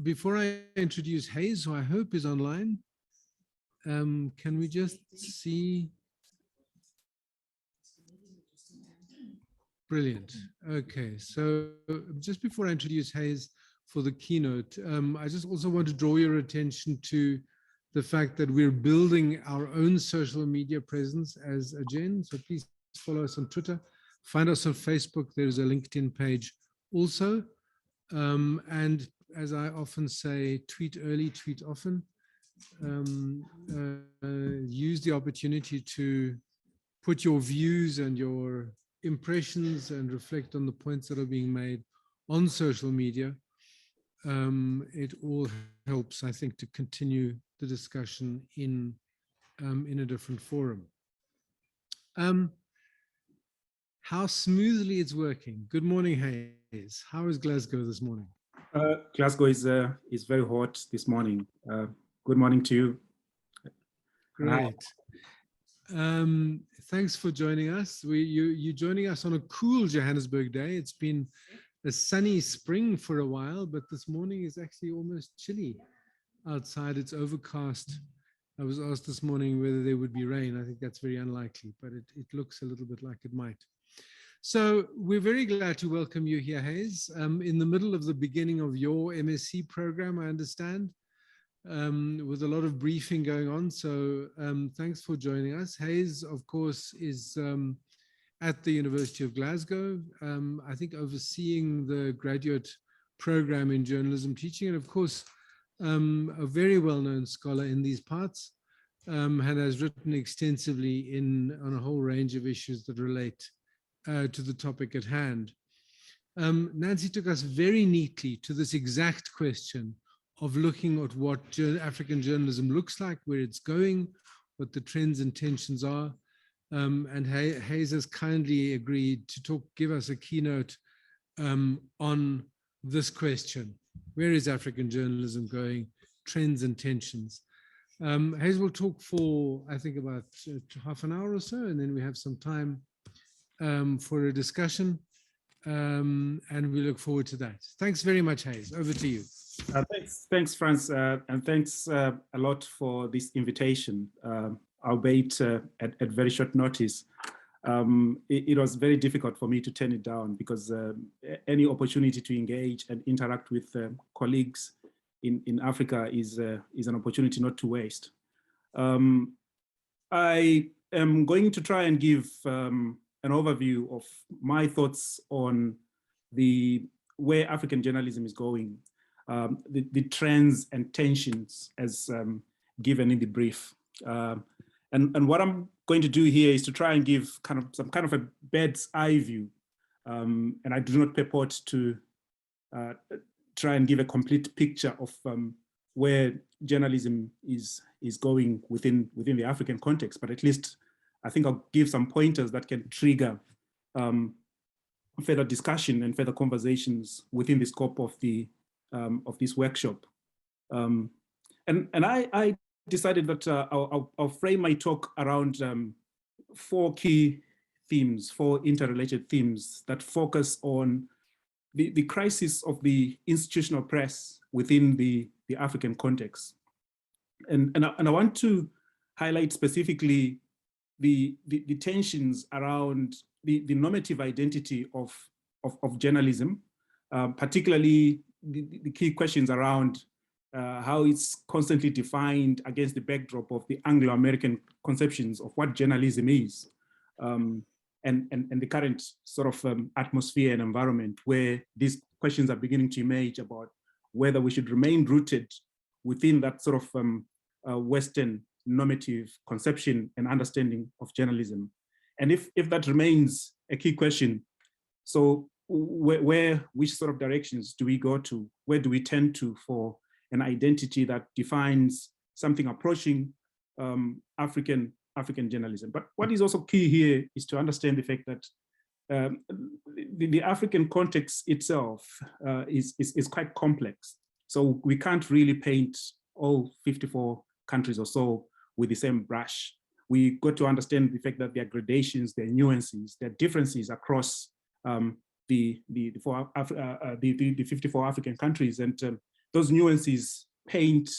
before I introduce Hayes, who I hope is online, can we just see? Brilliant. Okay, so just before I introduce Hayes for the keynote, I just also want to draw your attention to the fact that we're building our own social media presence as a Gen. So please follow us on Twitter, find us on Facebook. There's a LinkedIn page also. And as I often say, tweet early, tweet often. Use the opportunity to put your views and your impressions and reflect on the points that are being made on social media. It all helps, I think, to continue the discussion in a different forum. How smoothly it's working. Good morning, Hayes. How is Glasgow this morning? Glasgow is very hot this morning. Good morning to you. Great. Thanks for joining us. You're joining us on a cool Johannesburg day. It's been a sunny spring for a while, but this morning is actually almost chilly outside. It's overcast. I was asked this morning whether there would be rain. I think that's very unlikely, but it looks a little bit like it might. So we're very glad to welcome you here, Hayes, in the middle of the beginning of your MSc program, I understand, with a lot of briefing going on. So thanks for joining us. Hayes, of course, is at the University of Glasgow, I think overseeing the graduate program in journalism teaching, and of course, a very well-known scholar in these parts, and has written extensively on a whole range of issues that relate to the topic at hand. Nancy took us very neatly to this exact question of looking at what African journalism looks like, where it's going, what the trends and tensions are. And Hayes has kindly agreed to give us a keynote on this question. Where is African journalism going? Trends and tensions. Hayes will talk for, I think, about half an hour or so, and then we have some time for a discussion, and we look forward to that. Thanks very much, Hayes. Over to you. Thanks, Franz, and thanks a lot for this invitation, albeit at very short notice. It was very difficult for me to turn it down because any opportunity to engage and interact with colleagues in Africa is an opportunity not to waste. I am going to try and give an overview of my thoughts on where African journalism is going, the trends and tensions as given in the brief. And what I'm going to do here is to try and give some kind of a bird's eye view. And I do not purport to try and give a complete picture of where journalism is going within the African context, but at least I think I'll give some pointers that can trigger further discussion and further conversations within the scope of this workshop. And I decided that I'll frame my talk around 4 key themes, 4 interrelated themes that focus on the crisis of the institutional press within the African context. And I want to highlight specifically the tensions around the normative identity of journalism, particularly the key questions around how it's constantly defined against the backdrop of the Anglo-American conceptions of what journalism is, and the current sort of atmosphere and environment where these questions are beginning to emerge about whether we should remain rooted within that sort of Western normative conception and understanding of journalism. And if that remains a key question, so which sort of directions do we go to? Where do we turn to for an identity that defines something approaching African journalism? But what is also key here is to understand the fact that the African context itself is quite complex. So we can't really paint all 54 countries or so with the same brush. We got to understand the fact that there are gradations, there are nuances, there are differences across the 54 African countries, and those nuances paint,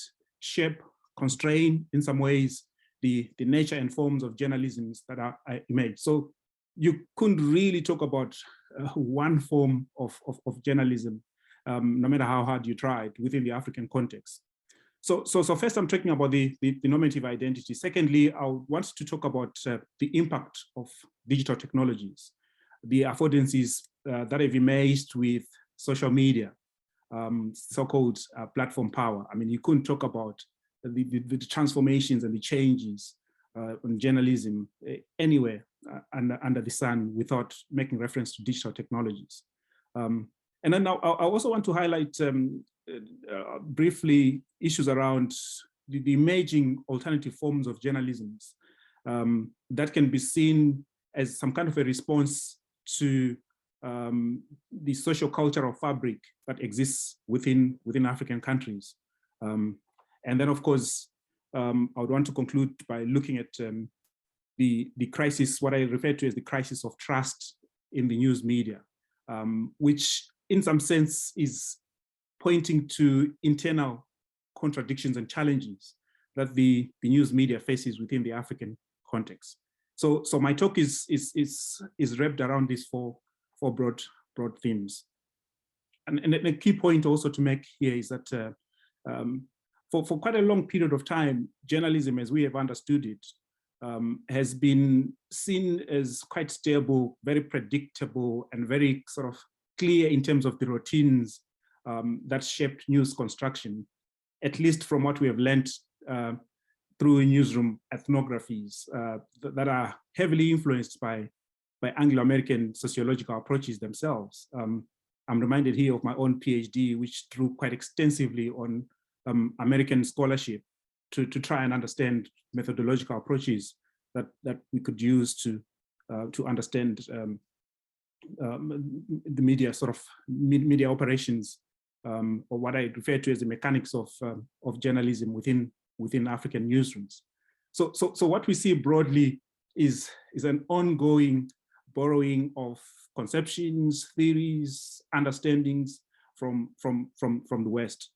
shape, constrain in some ways the nature and forms of journalism that are emerged. So you couldn't really talk about one form of journalism, no matter how hard you tried within the African context. So first I'm talking about the normative identity. Secondly, I want to talk about the impact of digital technologies, the affordances that have emerged with social media, so-called platform power. I mean, you couldn't talk about the transformations and the changes on journalism anywhere under the sun without making reference to digital technologies. And then I also want to highlight briefly issues around the emerging alternative forms of journalism that can be seen as some kind of a response to the social cultural fabric that exists within African countries. And then, of course, I would want to conclude by looking at the crisis, what I refer to as the crisis of trust in the news media, which in some sense is pointing to internal contradictions and challenges that the news media faces within the African context. So my talk is wrapped around these four broad themes. And a key point also to make here is that for quite a long period of time, journalism, as we have understood it, has been seen as quite stable, very predictable, and very sort of clear in terms of the routines that shaped news construction, at least from what we have learned through newsroom ethnographies that are heavily influenced by Anglo-American sociological approaches themselves. I'm reminded here of my own PhD, which drew quite extensively on American scholarship to try and understand methodological approaches that we could use to understand the media sort of media operations, or what I refer to as the mechanics of journalism within African newsrooms. So what we see broadly is an ongoing borrowing of conceptions, theories, understandings from the West.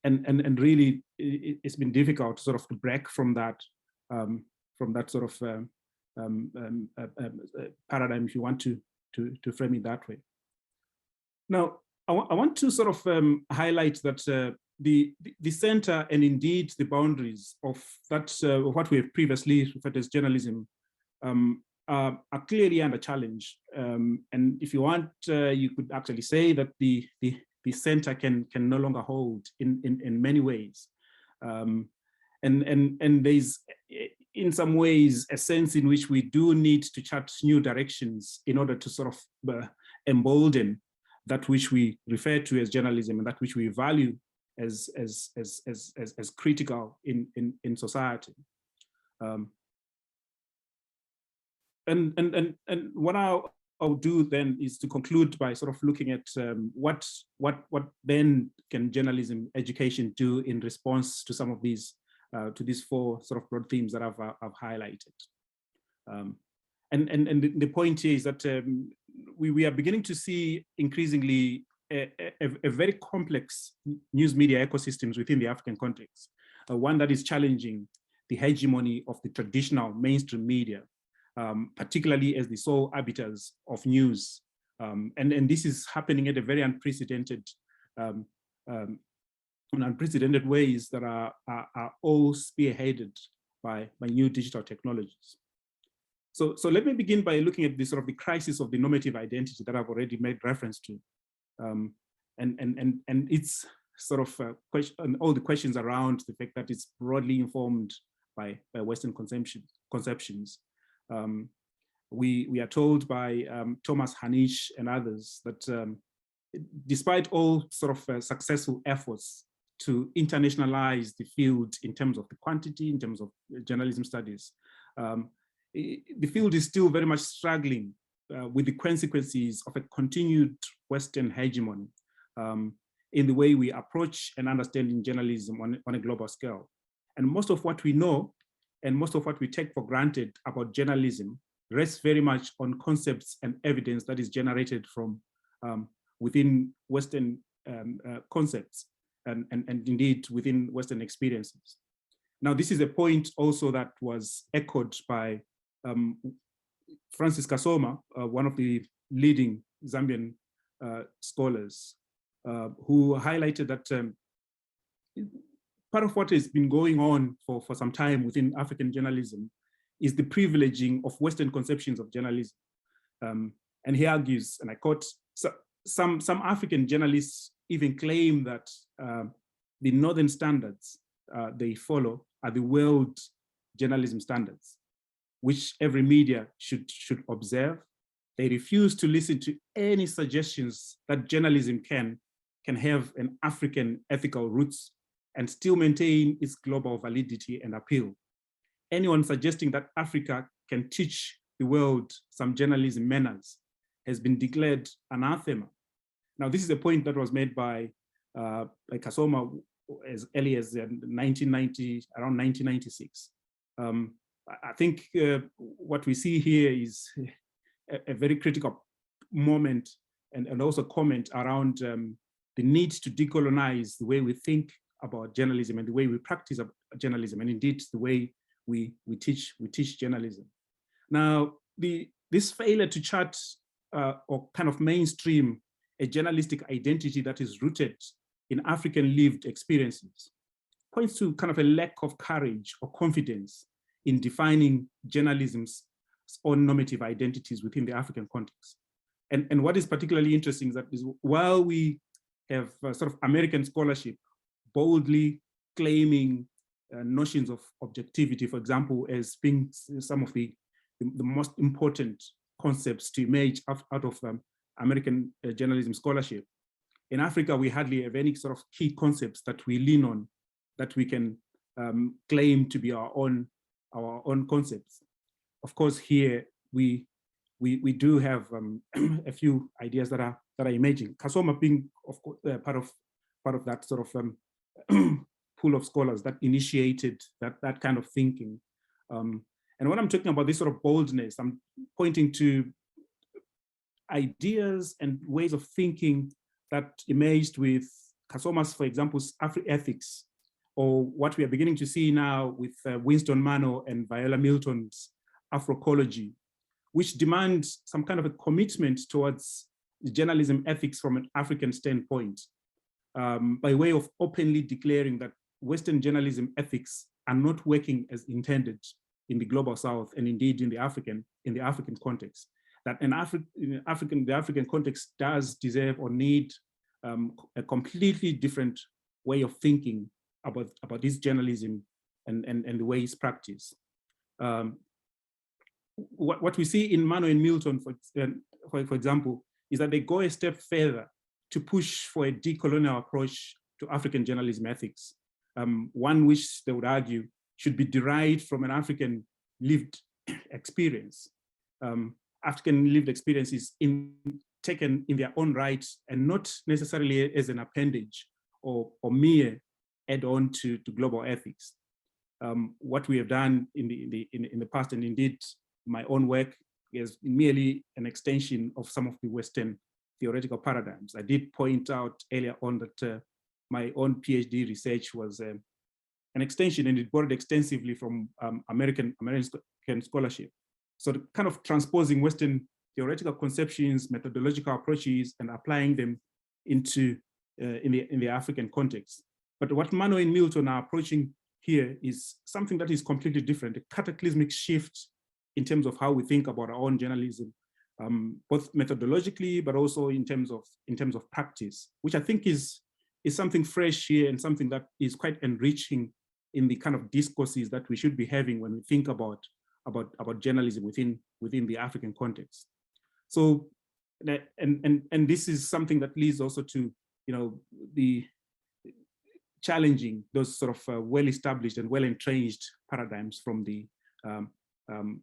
And really, it's been difficult to sort of break from that sort of paradigm, if you want to frame it that way. Now, I want to sort of highlight that the center and indeed the boundaries of that what we have previously referred as journalism are clearly under challenge. And if you want, you could actually say that the center can no longer hold in many ways. And there's in some ways a sense in which we do need to chart new directions in order to sort of embolden that which we refer to as journalism and that which we value as critical in society. And what I'll do then is to conclude by sort of looking at what then can journalism education do in response to some of these to these four sort of broad themes that I've highlighted. And the point here is that we are beginning to see increasingly a very complex news media ecosystems within the African context, one that is challenging the hegemony of the traditional mainstream media, particularly as the sole arbiters of news. And this is happening at a very unprecedented in unprecedented ways that are all spearheaded by new digital technologies. So let me begin by looking at this sort of the crisis of the normative identity that I've already made reference to, and it's sort of question, all the questions around the fact that it's broadly informed by Western conceptions. We are told by Thomas Hanisch and others that despite all sort of successful efforts to internationalize the field in terms of the quantity, in terms of journalism studies, the field is still very much struggling with the consequences of a continued Western hegemony in the way we approach and understanding journalism on a global scale. And most of what we know and most of what we take for granted about journalism rests very much on concepts and evidence that is generated from within Western concepts and indeed within Western experiences. Now, this is a point also that was echoed by Francis Kasoma, one of the leading Zambian scholars, who highlighted that part of what has been going on for some time within African journalism is the privileging of Western conceptions of journalism. And he argues, and I quote, some African journalists even claim that the Northern standards they follow are the world journalism standards, which every media should observe. They refuse to listen to any suggestions that journalism can have an African ethical roots and still maintain its global validity and appeal. Anyone suggesting that Africa can teach the world some journalism manners has been declared anathema. Now, this is a point that was made by Kasoma as early as 1990, around 1996. I think what we see here is a very critical moment and also comment around the need to decolonize the way we think about journalism and the way we practice journalism, and indeed the way we teach journalism. Now, this failure to chart or kind of mainstream a journalistic identity that is rooted in African lived experiences points to kind of a lack of courage or confidence in defining journalism's own normative identities within the African context. And what is particularly interesting is that while we have sort of American scholarship boldly claiming notions of objectivity, for example, as being some of the most important concepts to emerge out of American journalism scholarship, in Africa, we hardly have any sort of key concepts that we lean on that we can claim to be our own concepts. Of course, here we do have a few ideas that are emerging. Kasoma being, of course, part of that sort of pool of scholars that initiated that kind of thinking. And when I'm talking about this sort of boldness, I'm pointing to ideas and ways of thinking that emerged with Kasoma's, for example, Afri-ethics, or what we are beginning to see now with Winston Mano and Viola Milton's Afroecology, which demands some kind of a commitment towards journalism ethics from an African standpoint, by way of openly declaring that Western journalism ethics are not working as intended in the global South and indeed in the African context. That the African context does deserve or need a completely different way of thinking about this journalism and the way it's practiced. What we see in Mano and Milton, for example, is that they go a step further to push for a decolonial approach to African journalism ethics, one which they would argue should be derived from an African lived experience. African lived experiences taken in their own right and not necessarily as an appendage or mere add-on to global ethics. What we have done in the past, and indeed my own work, is merely an extension of some of the Western theoretical paradigms. I did point out earlier on that my own PhD research was an extension, and it borrowed extensively from American scholarship. So kind of transposing Western theoretical conceptions, methodological approaches, and applying them into in the African context. But what Mano and Milton are approaching here is something that is completely different, a cataclysmic shift in terms of how we think about our own journalism, both methodologically, but also in terms of practice, which I think is something fresh here and something that is quite enriching in the kind of discourses that we should be having when we think about journalism within the African context. So, and this is something that leads also to, the challenging those sort of well-established and well-entrenched paradigms from the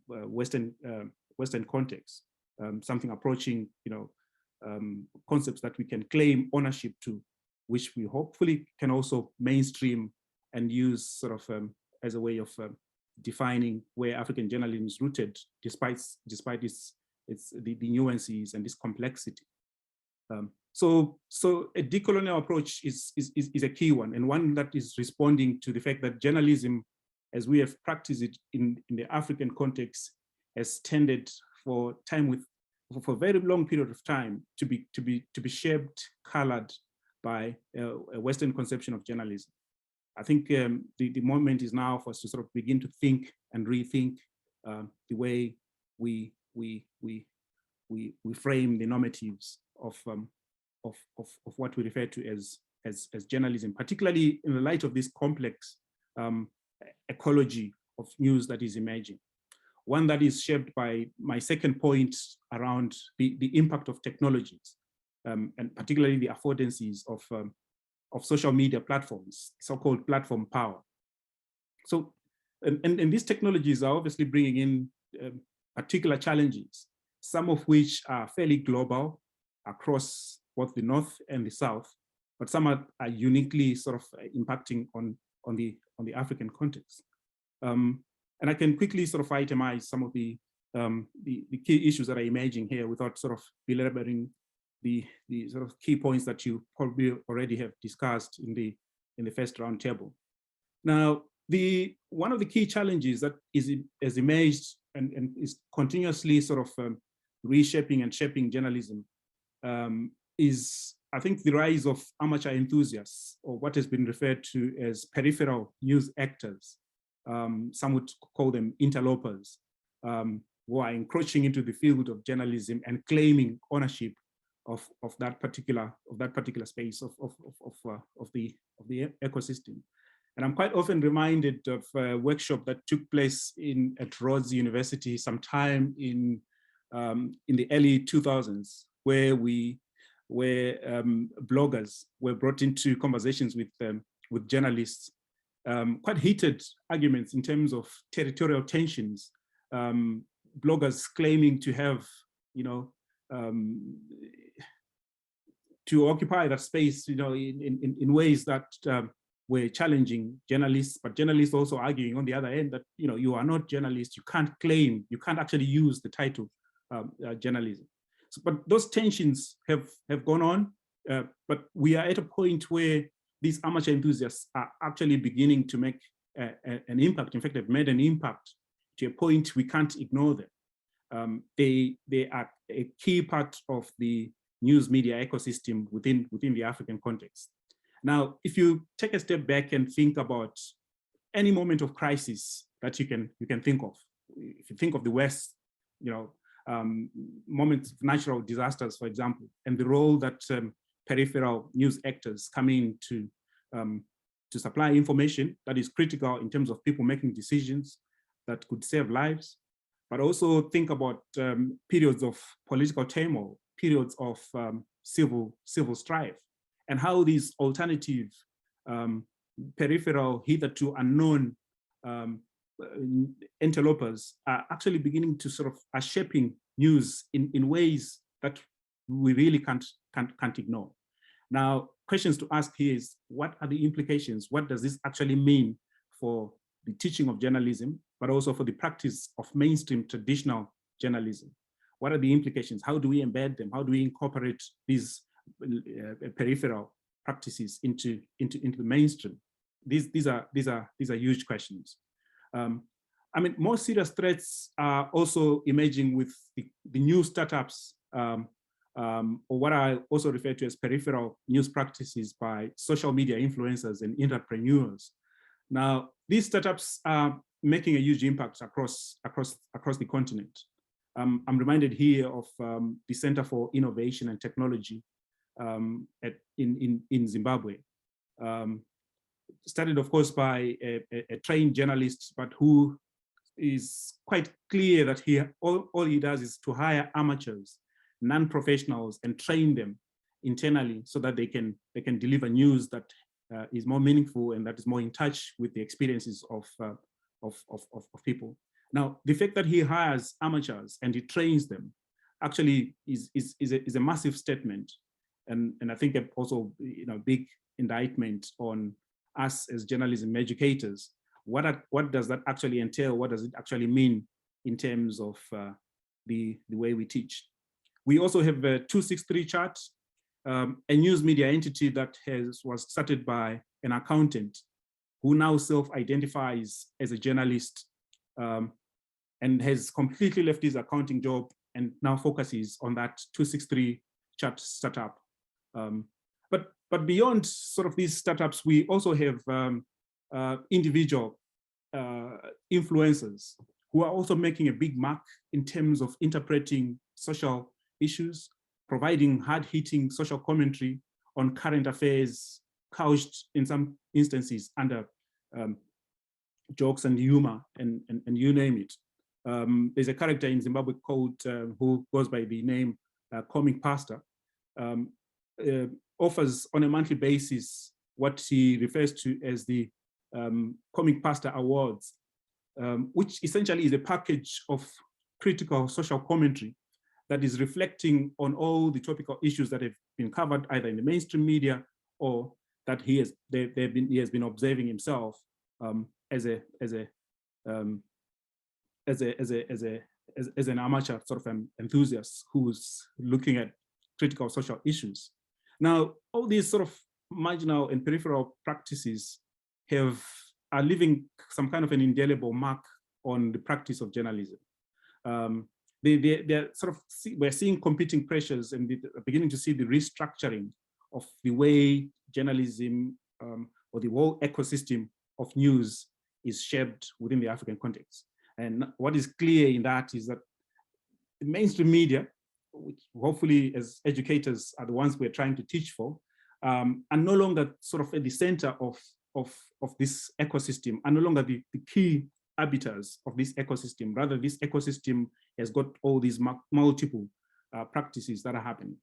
Western context. Something approaching, concepts that we can claim ownership to, which we hopefully can also mainstream and use sort of as a way of defining where African journalism is rooted, despite the nuances and this complexity. So a decolonial approach is a key one, and one that is responding to the fact that journalism, as we have practiced it in the African context, has tended for a very long period of time to be shaped, colored by a Western conception of journalism. I think the moment is now for us to sort of begin to think and rethink the way we frame the normatives of what we refer to as journalism, particularly in the light of this complex ecology of news that is emerging. One that is shaped by my second point around the impact of technologies, and particularly the affordances of social media platforms, so-called platform power. So, and these technologies are obviously bringing in particular challenges, some of which are fairly global across both the North and the South, but some are uniquely sort of impacting on the African context. And I can quickly sort of itemize some of the key issues that are emerging here without sort of belaboring the sort of key points that you probably already have discussed in the first roundtable. Now, one of the key challenges that has emerged and is continuously sort of reshaping and shaping journalism is, I think, the rise of amateur enthusiasts, or what has been referred to as peripheral news actors. Some would call them interlopers, who are encroaching into the field of journalism and claiming ownership of that particular space of the ecosystem. And I'm quite often reminded of a workshop that took place at Rhodes University sometime in the early 2000s, where bloggers were brought into conversations with journalists. Quite heated arguments in terms of territorial tensions, bloggers claiming to have, to occupy that space, in ways that were challenging journalists, but journalists also arguing on the other end that, you are not journalists, you can't actually use the title journalism. So, but those tensions have gone on, but we are at a point where these amateur enthusiasts are actually beginning to make an impact. In fact, they've made an impact to a point we can't ignore them. They are a key part of the news media ecosystem within the African context. Now, if you take a step back and think about any moment of crisis that you can think of, if you think of the West, moments of natural disasters, for example, and the role that peripheral news actors come in to supply information that is critical in terms of people making decisions that could save lives, but also think about periods of political turmoil, periods of civil strife, and how these alternative peripheral, hitherto unknown interlopers are actually beginning to sort of are shaping news in ways that we really can't ignore. Now, questions to ask here is, what are the implications? What does this actually mean for the teaching of journalism, but also for the practice of mainstream traditional journalism? What are the implications? How do we embed them? How do we incorporate these peripheral practices into the mainstream? These are huge questions. I mean, more serious threats are also emerging with the new startups, or what I also refer to as peripheral news practices by social media influencers and entrepreneurs. Now, these startups are making a huge impact across the continent. I'm reminded here of the Center for Innovation and Technology in Zimbabwe. Started, of course, by a trained journalist, but who is quite clear that all he does is to hire amateurs, non-professionals, and train them internally so that they can deliver news that is more meaningful and that is more in touch with the experiences of people. Now, the fact that he hires amateurs and he trains them actually is a massive statement, and I think also big indictment on us as journalism educators. What does that actually entail? What does it actually mean in terms of the way we teach? We also have a 263 chart a news media entity that was started by an accountant who now self-identifies as a journalist, and has completely left his accounting job and now focuses on that 263 chat startup. But beyond sort of these startups, we also have individual influencers who are also making a big mark in terms of interpreting social issues, providing hard-hitting social commentary on current affairs, couched in some instances under jokes and humor, and you name it. There's a character in Zimbabwe called, who goes by the name Comic Pastor, offers on a monthly basis what he refers to as the Comic Pastor Awards, which essentially is a package of critical social commentary that is reflecting on all the topical issues that have been covered either in the mainstream media or that he has been observing himself as an amateur sort of enthusiast who's looking at critical social issues. Now, all these sort of marginal and peripheral practices are leaving some kind of an indelible mark on the practice of journalism. They're sort of, we're seeing competing pressures, and we're beginning to see the restructuring of the way journalism or the whole ecosystem of news is shaped within the African context. And what is clear in that is that the mainstream media, which hopefully as educators are the ones we're trying to teach for, are no longer sort of at the center of this ecosystem, are no longer the key arbiters of this ecosystem. Rather, this ecosystem has got all these multiple practices that are happening.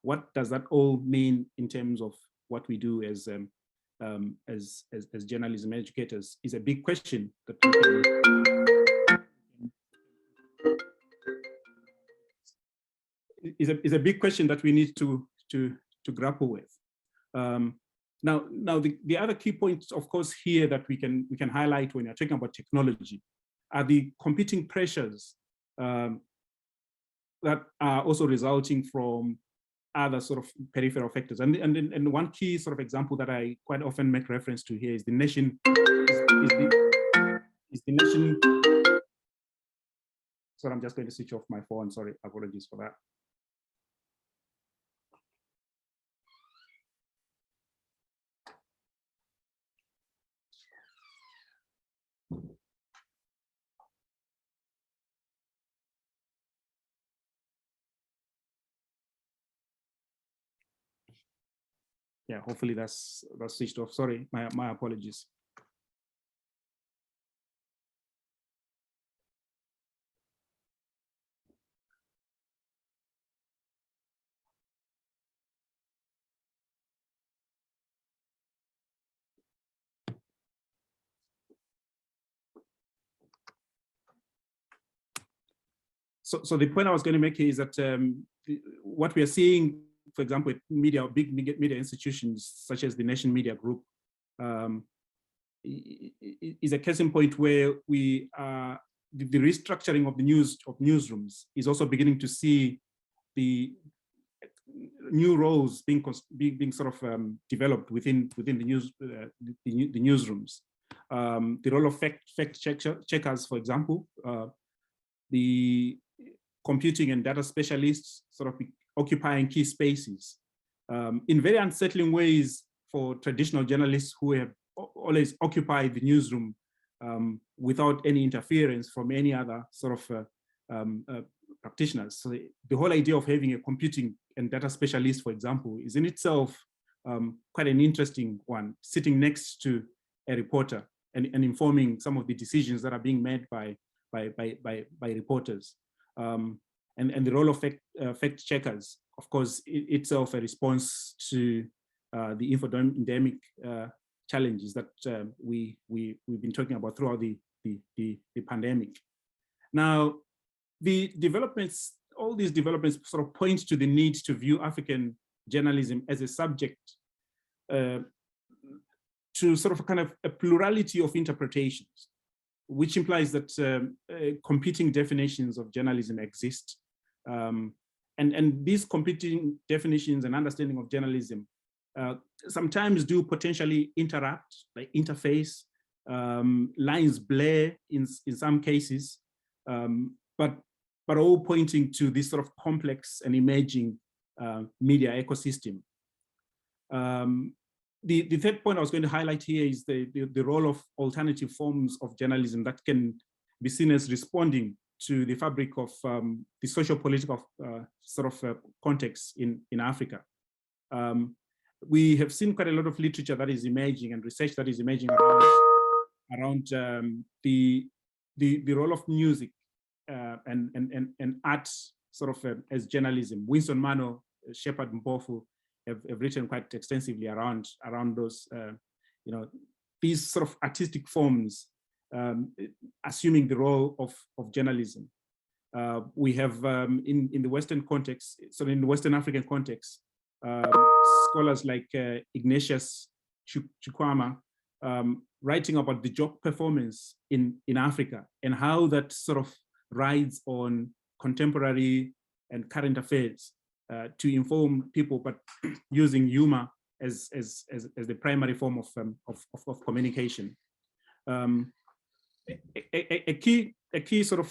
What does that all mean in terms of what we do as journalism educators is a big question that is a big question that we need to grapple with. Now the other key points, of course, here that we can highlight when you're talking about technology are the competing pressures that are also resulting from other sort of peripheral factors. And one key sort of example that I quite often make reference to here is the nation. Sorry, I'm just going to switch off my phone. Sorry, apologies for that. Yeah, hopefully that's switched off. Sorry, my apologies. So the point I was going to make here is that what we are seeing, for example, big media institutions such as the Nation Media Group, is a case in point where we are the restructuring of the newsrooms is also beginning to see the new roles being sort of developed within the newsrooms. The role of fact checkers, for example, the computing and data specialists sort of occupying key spaces in very unsettling ways for traditional journalists who have always occupied the newsroom without any interference from any other sort of practitioners. So the whole idea of having a computing and data specialist, for example, is in itself quite an interesting one, sitting next to a reporter and informing some of the decisions that are being made by reporters. And the role of fact checkers, of course, itself a response to the infodemic challenges that we've been talking about throughout the pandemic. Now, the developments, all these developments sort of point to the need to view African journalism as a subject to sort of kind of a plurality of interpretations, which implies that competing definitions of journalism exist. and these competing definitions and understanding of journalism sometimes do potentially interrupt, like interface, lines blur in some cases, but all pointing to this sort of complex and emerging media ecosystem. The third point I was going to highlight here is the role of alternative forms of journalism that can be seen as responding to the fabric of the social-political context in Africa. We have seen quite a lot of literature that is emerging and research that is emerging around the role of music and art as journalism. Winston Mano, Shepard Mpofu have written quite extensively around those, these sort of artistic forms assuming the role of journalism. We have in the Western context, so in the Western African context, scholars like Ignatius Chukwama writing about the job performance in Africa and how that sort of rides on contemporary and current affairs to inform people, but using humor as the primary form of communication. A key sort of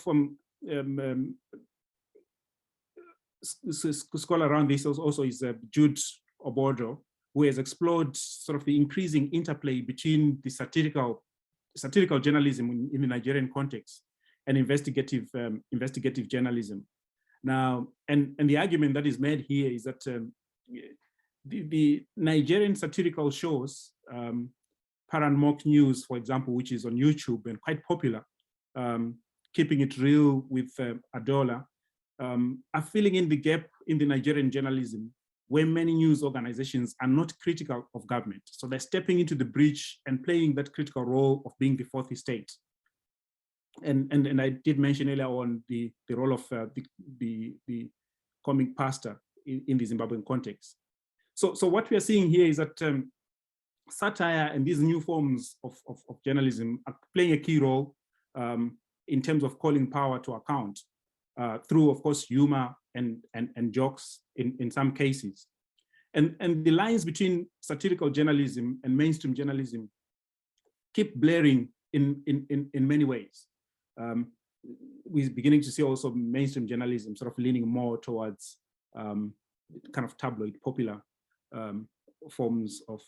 scholar around this also is Jude Obodo, who has explored sort of the increasing interplay between the satirical journalism in the Nigerian context and investigative journalism. Now, and the argument that is made here is that the Nigerian satirical shows, Paran Mock News, for example, which is on YouTube and quite popular, Keeping It Real with Adola, are filling in the gap in the Nigerian journalism where many news organizations are not critical of government. So they're stepping into the breach and playing that critical role of being the fourth estate. And I did mention earlier on the role of the comic pastor in the Zimbabwean context. So what we are seeing here is that satire and these new forms of journalism are playing a key role in terms of calling power to account through, of course, humor and jokes in some cases. And the lines between satirical journalism and mainstream journalism keep blurring in many ways. We're beginning to see also mainstream journalism sort of leaning more towards kind of tabloid, popular forms of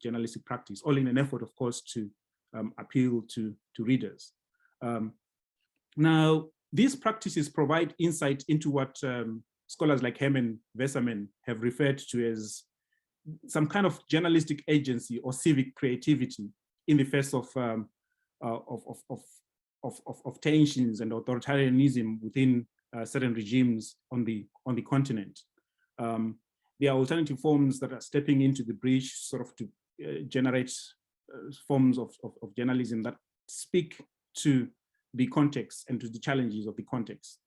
journalistic practice, all in an effort, of course, to appeal to readers. Now, these practices provide insight into what scholars like Herman Veserman have referred to as some kind of journalistic agency or civic creativity in the face of tensions and authoritarianism within certain regimes on the continent. There are alternative forms that are stepping into the breach, sort of to generate forms of journalism that speak to the context and to the challenges of the context.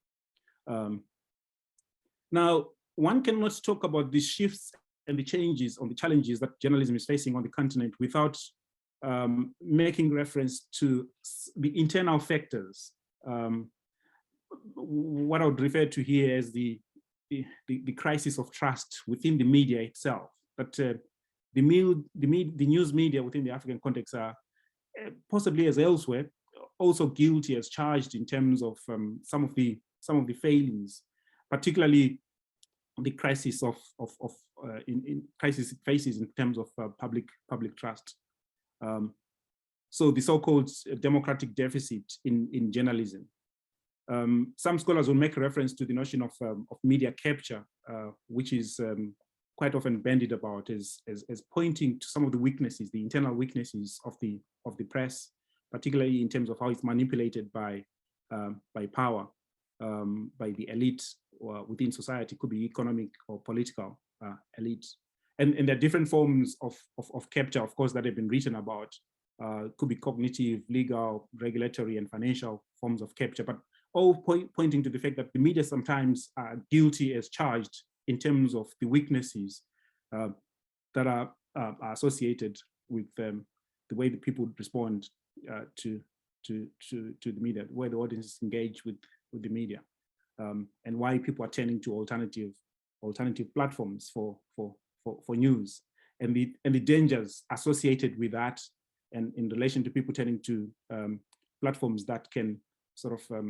Now, one cannot talk about the shifts and the changes on the challenges that journalism is facing on the continent without making reference to the internal factors. What I would refer to here as the crisis of trust within the media itself. But the news media within the African context are possibly as elsewhere also guilty as charged in terms of some of the failings, particularly the crisis crisis it faces in terms of public trust. So the so-called democratic deficit in journalism. Some scholars will make reference to the notion of media capture, which is quite often bandied about as pointing to some of the weaknesses, the internal weaknesses of the press, particularly in terms of how it's manipulated by power, by the elite within society, could be economic or political elite. And there are different forms of capture, of course, that have been written about. Could be cognitive, legal, regulatory, and financial forms of capture, but all pointing to the fact that the media sometimes are guilty as charged in terms of the weaknesses that are associated with the way that people respond to the media, where the audience engage with the media. and why people are turning to alternative platforms for news, and the dangers associated with that, and in relation to people turning to platforms that can sort of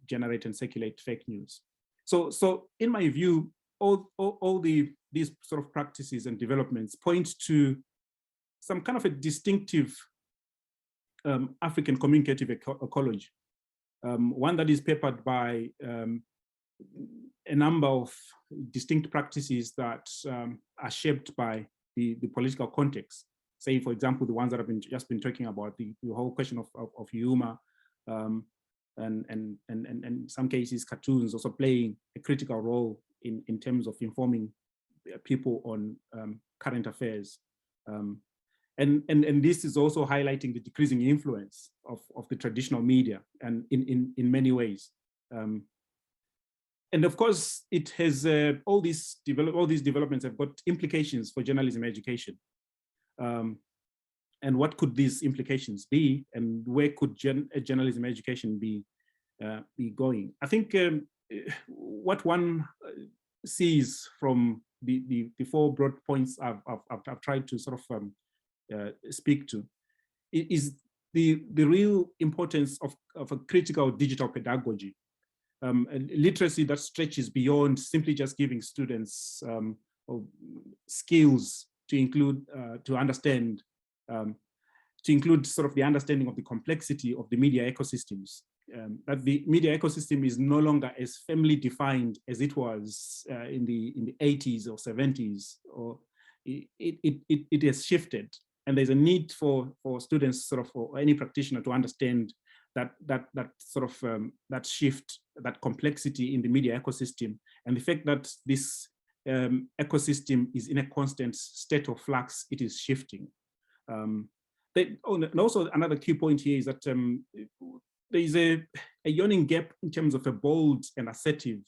generate and circulate fake news. So in my view, all these sort of practices and developments point to some kind of a distinctive African communicative ecology, one that is peppered by a number of distinct practices that are shaped by the political context. Say, for example, the ones that I've just been talking about, the whole question of humor, and in some cases cartoons also playing a critical role in terms of informing people on current affairs. And this is also highlighting the decreasing influence of the traditional media, and in many ways. And of course, it has all these developments have got implications for journalism education. And what could these implications be, and where could journalism education be going? I think what one sees from the four broad points I've tried to sort of speak to is the real importance of a critical digital pedagogy, literacy that stretches beyond simply just giving students skills to include to understand. To include sort of the understanding of the complexity of the media ecosystems, that the media ecosystem is no longer as firmly defined as it was in the 80s or 70s, or it has shifted, and there's a need for students, sort of, or any practitioner, to understand that sort of that shift, that complexity in the media ecosystem, and the fact that this ecosystem is in a constant state of flux. It is shifting. And also another key point here is that there is a yawning gap in terms of a bold and assertive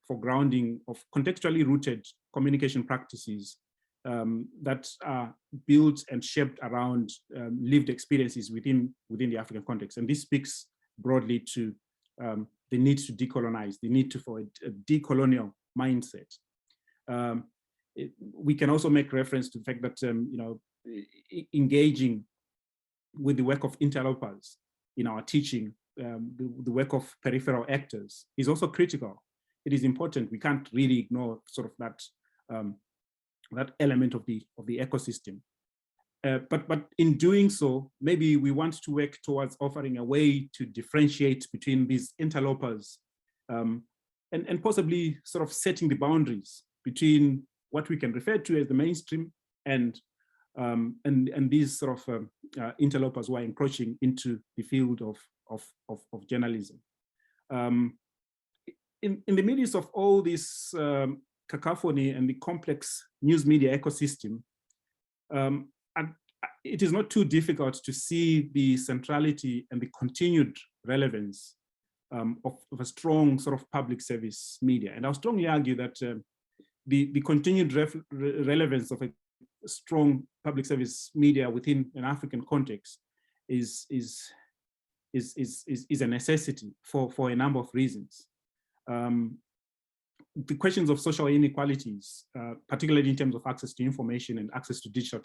foregrounding of contextually rooted communication practices that are built and shaped around lived experiences within the African context. And this speaks broadly to the need to decolonize, the need for a decolonial mindset. We can also make reference to the fact that engaging with the work of interlopers in our teaching, the work of peripheral actors, is also critical. It is important. We can't really ignore sort of that element of the ecosystem. But in doing so, maybe we want to work towards offering a way to differentiate between these interlopers, and possibly sort of setting the boundaries between what we can refer to as the mainstream and these sort of interlopers who are encroaching into the field of journalism. In the midst of all this cacophony and the complex news media ecosystem, it is not too difficult to see the centrality and the continued relevance of a strong sort of public service media. And I'll strongly argue that the continued relevance of a strong public service media within an African context is a necessity for a number of reasons. The questions of social inequalities, particularly in terms of access to information and access to digital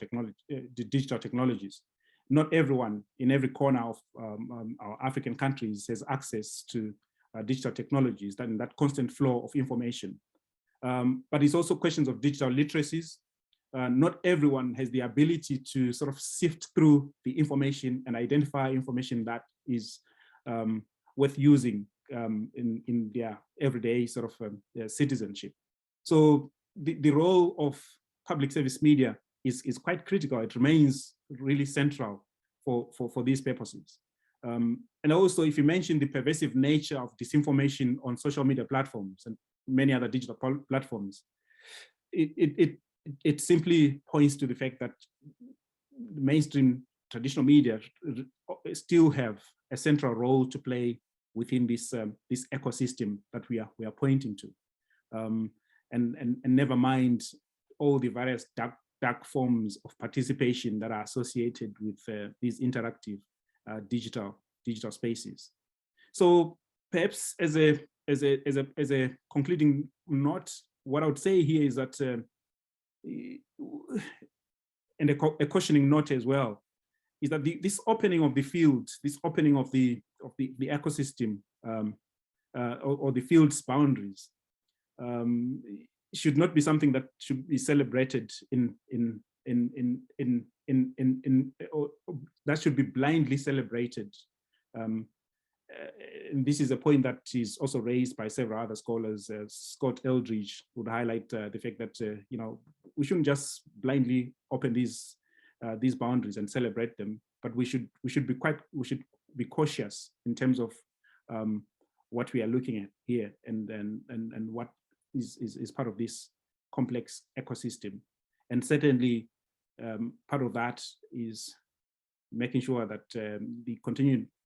technologies. Not everyone in every corner of our African countries has access to digital technologies, that constant flow of information. But it's also questions of digital literacies. Not everyone has the ability to sort of sift through the information and identify information that is worth using in their everyday sort of citizenship. So the role of public service media is quite critical. It remains really central for these purposes. And also, if you mention the pervasive nature of disinformation on social media platforms and many other digital platforms, it simply points to the fact that mainstream traditional media still have a central role to play within this ecosystem that we are pointing to, and never mind all the various dark forms of participation that are associated with these interactive digital spaces. So perhaps as a as a concluding note, what I would say here is that, and a cautioning note as well, is that this opening of the field, this opening of the ecosystem, or the field's boundaries, should not be something that should be celebrated or that should be blindly celebrated. And this is a point that is also raised by several other scholars. Scott Eldridge would highlight the fact that we shouldn't just blindly open these boundaries and celebrate them, but we should be cautious in terms of what we are looking at here and what is part of this complex ecosystem. And certainly part of that is making sure that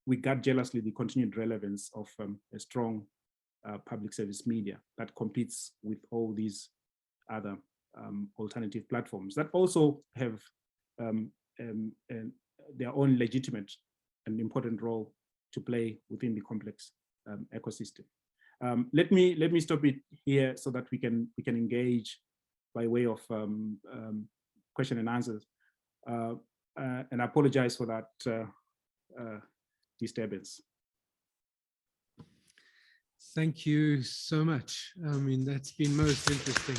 we guard jealously the continued relevance of a strong public service media that competes with all these other alternative platforms that also have their own legitimate and important role to play within the complex ecosystem. Let me stop it here so that we can engage by way of question and answers. And I apologize for that disturbance. Thank you so much. I mean, that's been most interesting.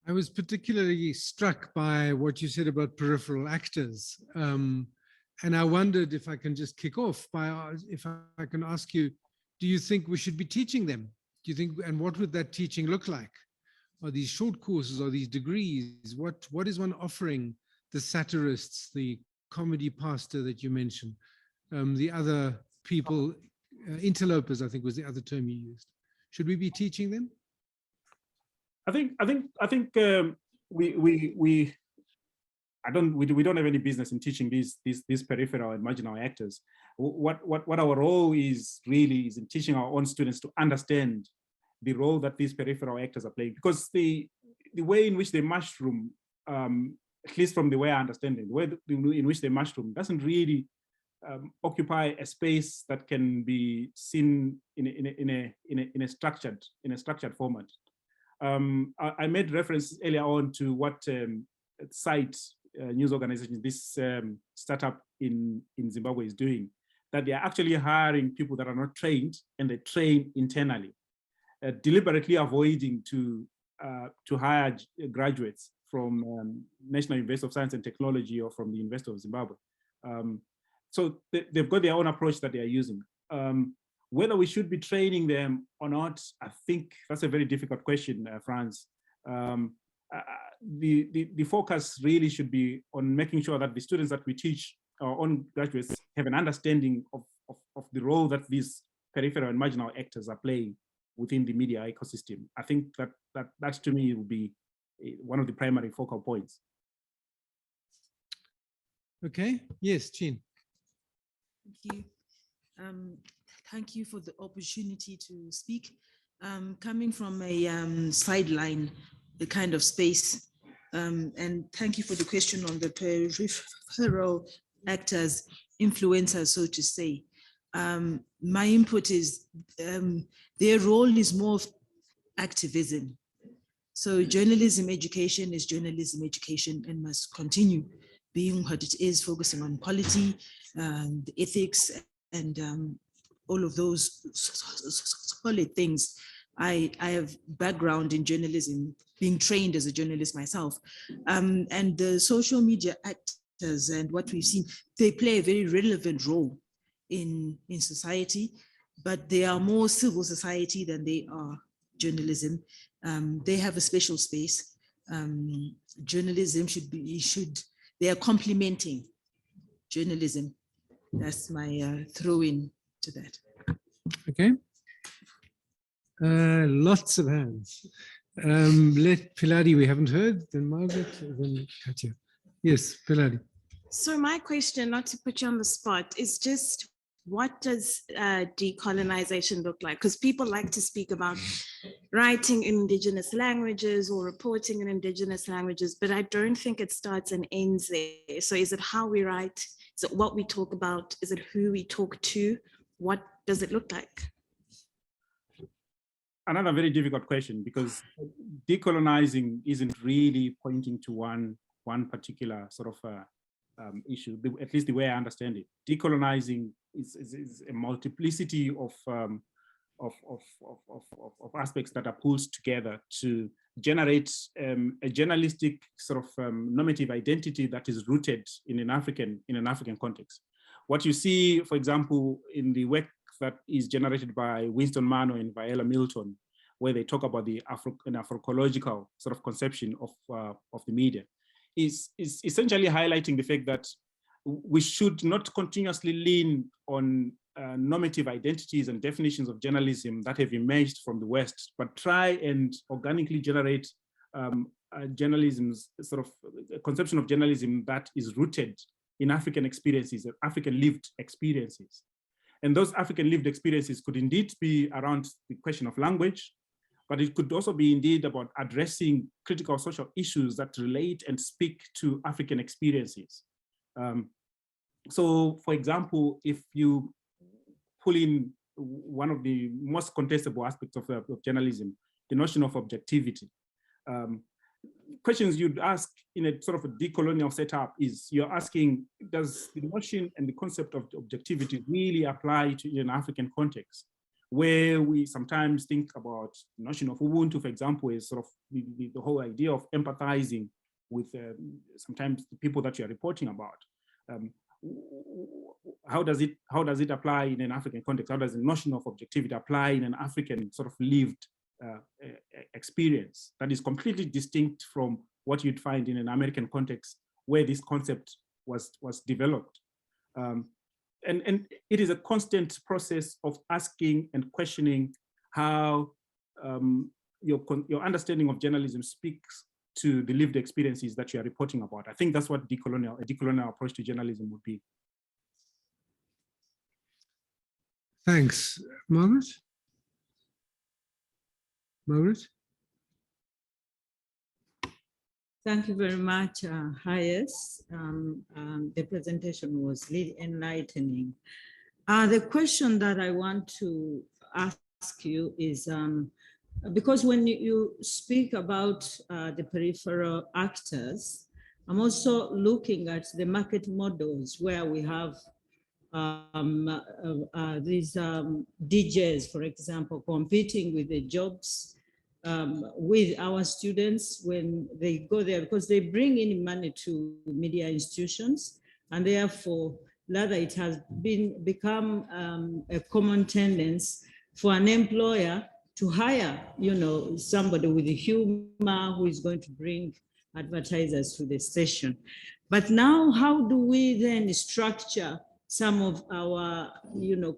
I was particularly struck by what you said about peripheral actors. And I wondered if I can just kick off by, if I can ask you, do you think we should be teaching them? Do you think, and what would that teaching look like? Are these short courses, are these degrees? What is one offering the satirists, the comedy pastor that you mentioned, the other people, interlopers, I think was the other term you used. Should we be teaching them? I think we don't have any business in teaching these peripheral and marginal actors. What our role is really is in teaching our own students to understand the role that these peripheral actors are playing, because the way in which they mushroom, at least from the way I understand it, the way in which they mushroom doesn't really occupy a space that can be seen in a structured format. I made reference earlier on to what site news organization this startup in Zimbabwe is doing, that they are actually hiring people that are not trained, and they train internally, deliberately avoiding to hire graduates from National University of Science and Technology or from the University of Zimbabwe. So they've got their own approach that they are using. Whether we should be training them or not, I think that's a very difficult question, Franz. The focus really should be on making sure that the students that we teach, our own graduates, have an understanding of the role that these peripheral and marginal actors are playing within the media ecosystem. I think that to me will be one of the primary focal points. Okay, yes, Jean. Thank you. Thank you for the opportunity to speak. Coming from a sideline, the kind of space, and thank you for the question on the peripheral actors, influencers, so to say. My input is their role is more activism. So journalism education is journalism education and must continue being what it is, focusing on polity, the ethics, and all of those solid things. I have background in journalism, being trained as a journalist myself. And the social media actors and what we've seen, they play a very relevant role in society, but they are more civil society than they are journalism. They have a special space. Journalism they are complementing journalism. That's my throw in to that. Okay. Lots of hands. Let Pilari, we haven't heard, then Margaret, then Katya. Yes, Pilari. So my question, not to put you on the spot, is just what does decolonization look like? Because people like to speak about writing in indigenous languages or reporting in indigenous languages, but I don't think it starts and ends there. So is it how we write? Is it what we talk about? Is it who we talk to? what does it look like? Another very difficult question, because decolonizing isn't really pointing to one particular sort of issue, at least the way I understand it. Decolonizing is a multiplicity of aspects that are pulled together to generate a journalistic sort of normative identity that is rooted in an African context. What you see, for example, in the work that is generated by Winston Mano and Viola Milton, where they talk about an Afroecological sort of conception of the media, is essentially highlighting the fact that we should not continuously lean on normative identities and definitions of journalism that have emerged from the West, but try and organically generate journalism's sort of a conception of journalism that is rooted in African experiences, African lived experiences. And those African lived experiences could indeed be around the question of language, but it could also be indeed about addressing critical social issues that relate and speak to African experiences. So, for example, if you pull in one of the most contestable aspects of journalism, the notion of objectivity, questions you'd ask in a sort of a decolonial setup is, you're asking, does the notion and the concept of objectivity really apply to an African context, where we sometimes think about the notion of Ubuntu, for example, is sort of the whole idea of empathizing with sometimes the people that you're reporting about. How does it apply in an African context? How does the notion of objectivity apply in an African sort of lived experience that is completely distinct from what you'd find in an American context where this concept was developed? And it is a constant process of asking and questioning how your understanding of journalism speaks to the lived experiences that you are reporting about. I think that's what a decolonial approach to journalism would be. Thanks. Margaret? Margaret? Thank you very much, Hayes. The presentation was really enlightening. The question that I want to ask you is, because when you speak about the peripheral actors, I'm also looking at the market models where we have these DJs, for example, competing with the jobs with our students when they go there, because they bring in money to media institutions, and therefore rather it has become a common tendency for an employer to hire, somebody with humor who is going to bring advertisers to the station. But now, how do we then structure some of our,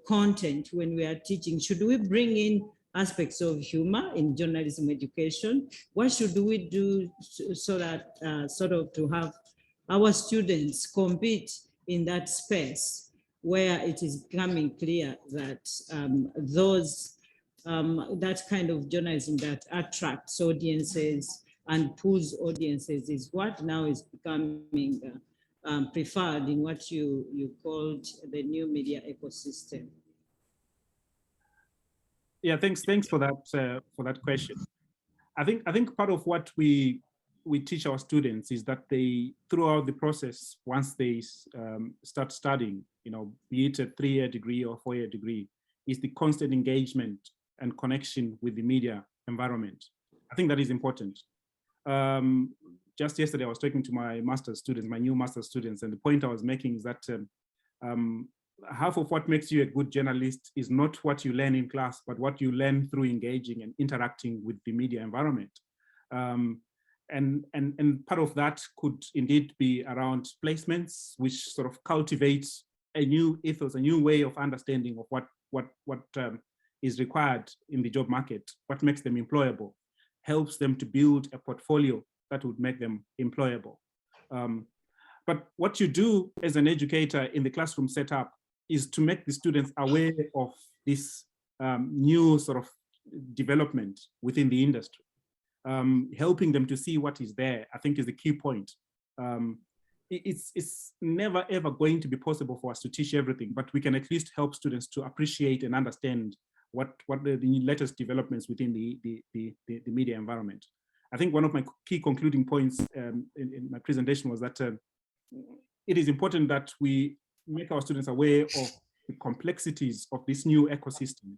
content when we are teaching? Should we bring in aspects of humor in journalism education? What should we do so that sort of to have our students compete in that space where it is becoming clear that that kind of journalism that attracts audiences and pulls audiences is what now is becoming preferred in what you called the new media ecosystem? Yeah, thanks for that question. I think part of what we teach our students is that they, throughout the process, once they start studying, be it a 3-year degree or 4-year degree, is the constant engagement and connection with the media environment. I think that is important. Just yesterday, I was talking to my master's students, my new master's students, and the point I was making is that half of what makes you a good journalist is not what you learn in class, but what you learn through engaging and interacting with the media environment. And part of that could indeed be around placements, which sort of cultivates a new ethos, a new way of understanding of what is required in the job market, what makes them employable, helps them to build a portfolio that would make them employable. But what you do as an educator in the classroom setup is to make the students aware of this new sort of development within the industry. Helping them to see what is there, I think, is the key point. it's never ever going to be possible for us to teach everything, but we can at least help students to appreciate and understand what the latest developments within the media environment. I think one of my key concluding points in my presentation was that it is important that we make our students aware of the complexities of this new ecosystem.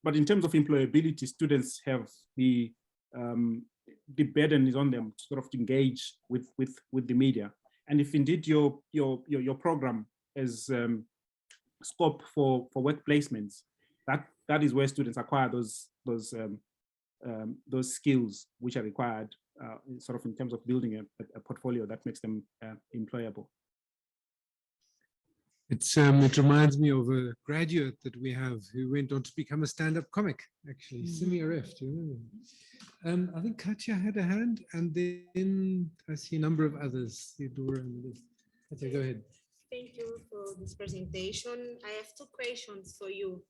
But in terms of employability, students have the burden is on them to sort of engage with the media. And if indeed your program is scope for work placements, that is where students acquire those skills which are required sort of in terms of building a portfolio that makes them employable. It reminds me of a graduate that we have who went on to become a stand-up comic, actually, Simi Aref, do you remember? I think Katya had a hand, and then I see a number of others. Theodora and others. Katya, go ahead. Thank you for this presentation. I have two questions for you.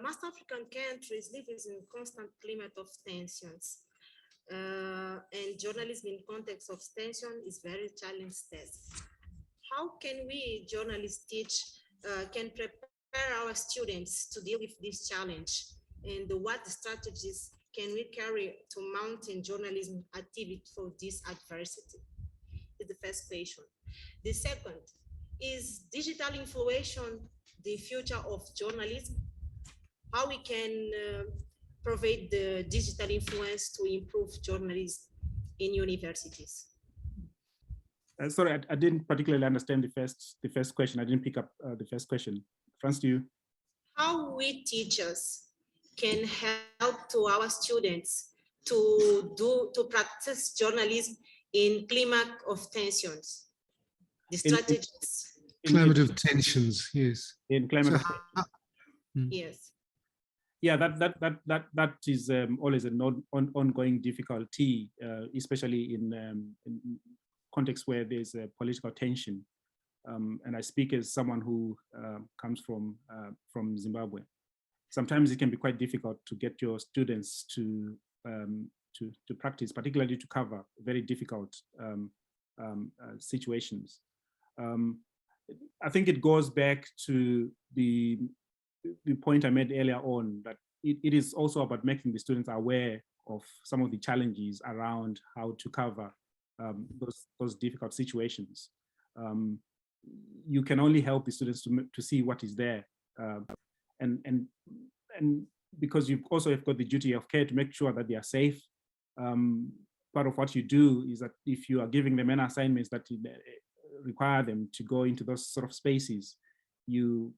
Most African countries live in a constant climate of tensions, and journalism in context of tension is very challenging. How can we journalists can prepare our students to deal with this challenge, and what strategies can we carry to mountain journalism activity for this adversity? Is the first question. The second is digital influence the future of journalism? How we can provide the digital influence to improve journalism in universities? Sorry, I didn't particularly understand the first question. I didn't pick up the first question. Frans, do you? How we teachers can help to our students to practice journalism in climate of tensions, the strategies. Climate of tensions, yes. In climate of Yes. Yeah, that is always an ongoing difficulty, especially in context where there's a political tension. And I speak as someone who comes from Zimbabwe. Sometimes it can be quite difficult to get your students to practice, particularly to cover very difficult situations. I think it goes back to the point I made earlier on, that it is also about making the students aware of some of the challenges around how to cover those difficult situations. You can only help the students to see what is there, and because you also have got the duty of care to make sure that they are safe. Part of what you do is that if you are giving them any assignments that require them to go into those sort of spaces, you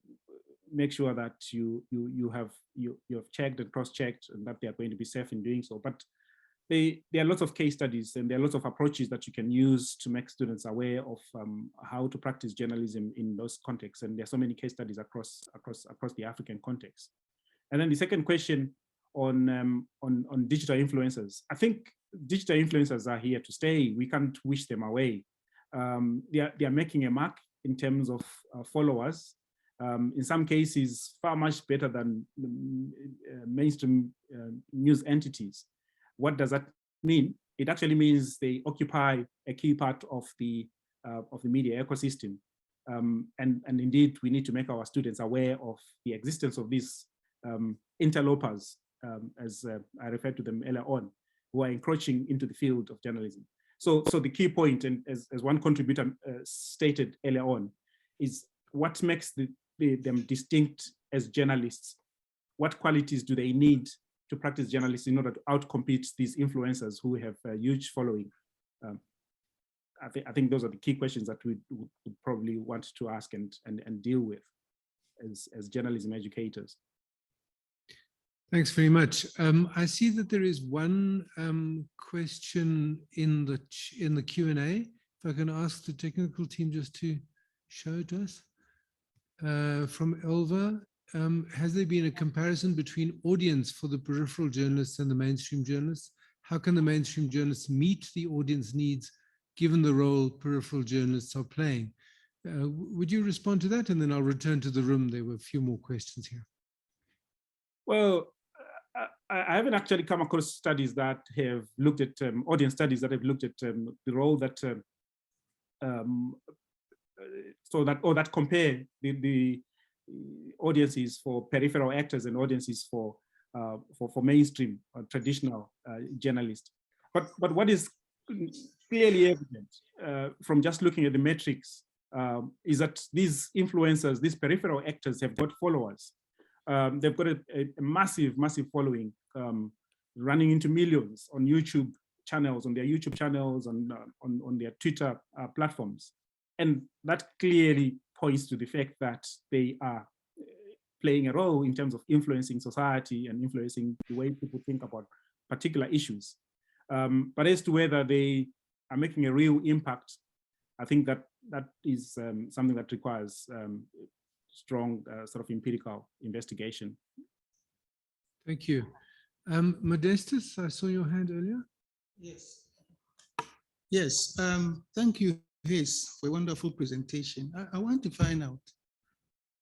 make sure that you have checked and cross-checked and that they are going to be safe in doing so. But there are lots of case studies and there are lots of approaches that you can use to make students aware of how to practice journalism in those contexts. And there are so many case studies across the African context. And then the second question on digital influencers. I think digital influencers are here to stay. We can't wish them away. They are making a mark in terms of followers. In some cases, far much better than mainstream news entities. What does that mean? It actually means they occupy a key part of the media ecosystem. And indeed, we need to make our students aware of the existence of these interlopers, as I referred to them earlier on, who are encroaching into the field of journalism. So the key point, and as one contributor stated earlier on, is what makes them distinct as journalists. What qualities do they need to practice journalism in order to outcompete these influencers who have a huge following? I think those are the key questions that we would probably want to ask and deal with as journalism educators. Thanks very much. I see that there is one question in the Q&A. If I can ask the technical team just to show it to us. From Elva, has there been a comparison between audience for the peripheral journalists and the mainstream journalists? How can the mainstream journalists meet the audience needs given the role peripheral journalists are playing? Would you respond to that? And then I'll return to the room. There were a few more questions here. Well, I haven't actually come across studies that have looked at, audience studies that have looked at the role that, that compare the audiences for peripheral actors and audiences for mainstream or traditional journalists. But what is clearly evident from just looking at the metrics is that these influencers, these peripheral actors have got followers. They've got a massive following, running into millions on YouTube channels, on their YouTube channels, on their Twitter platforms. And that clearly points to the fact that they are playing a role in terms of influencing society and influencing the way people think about particular issues. But as to whether they are making a real impact, I think that is something that requires strong sort of empirical investigation. Thank you. Modestus, I saw your hand earlier. Yes. Yes, thank you, Hayes, for a wonderful presentation. I want to find out,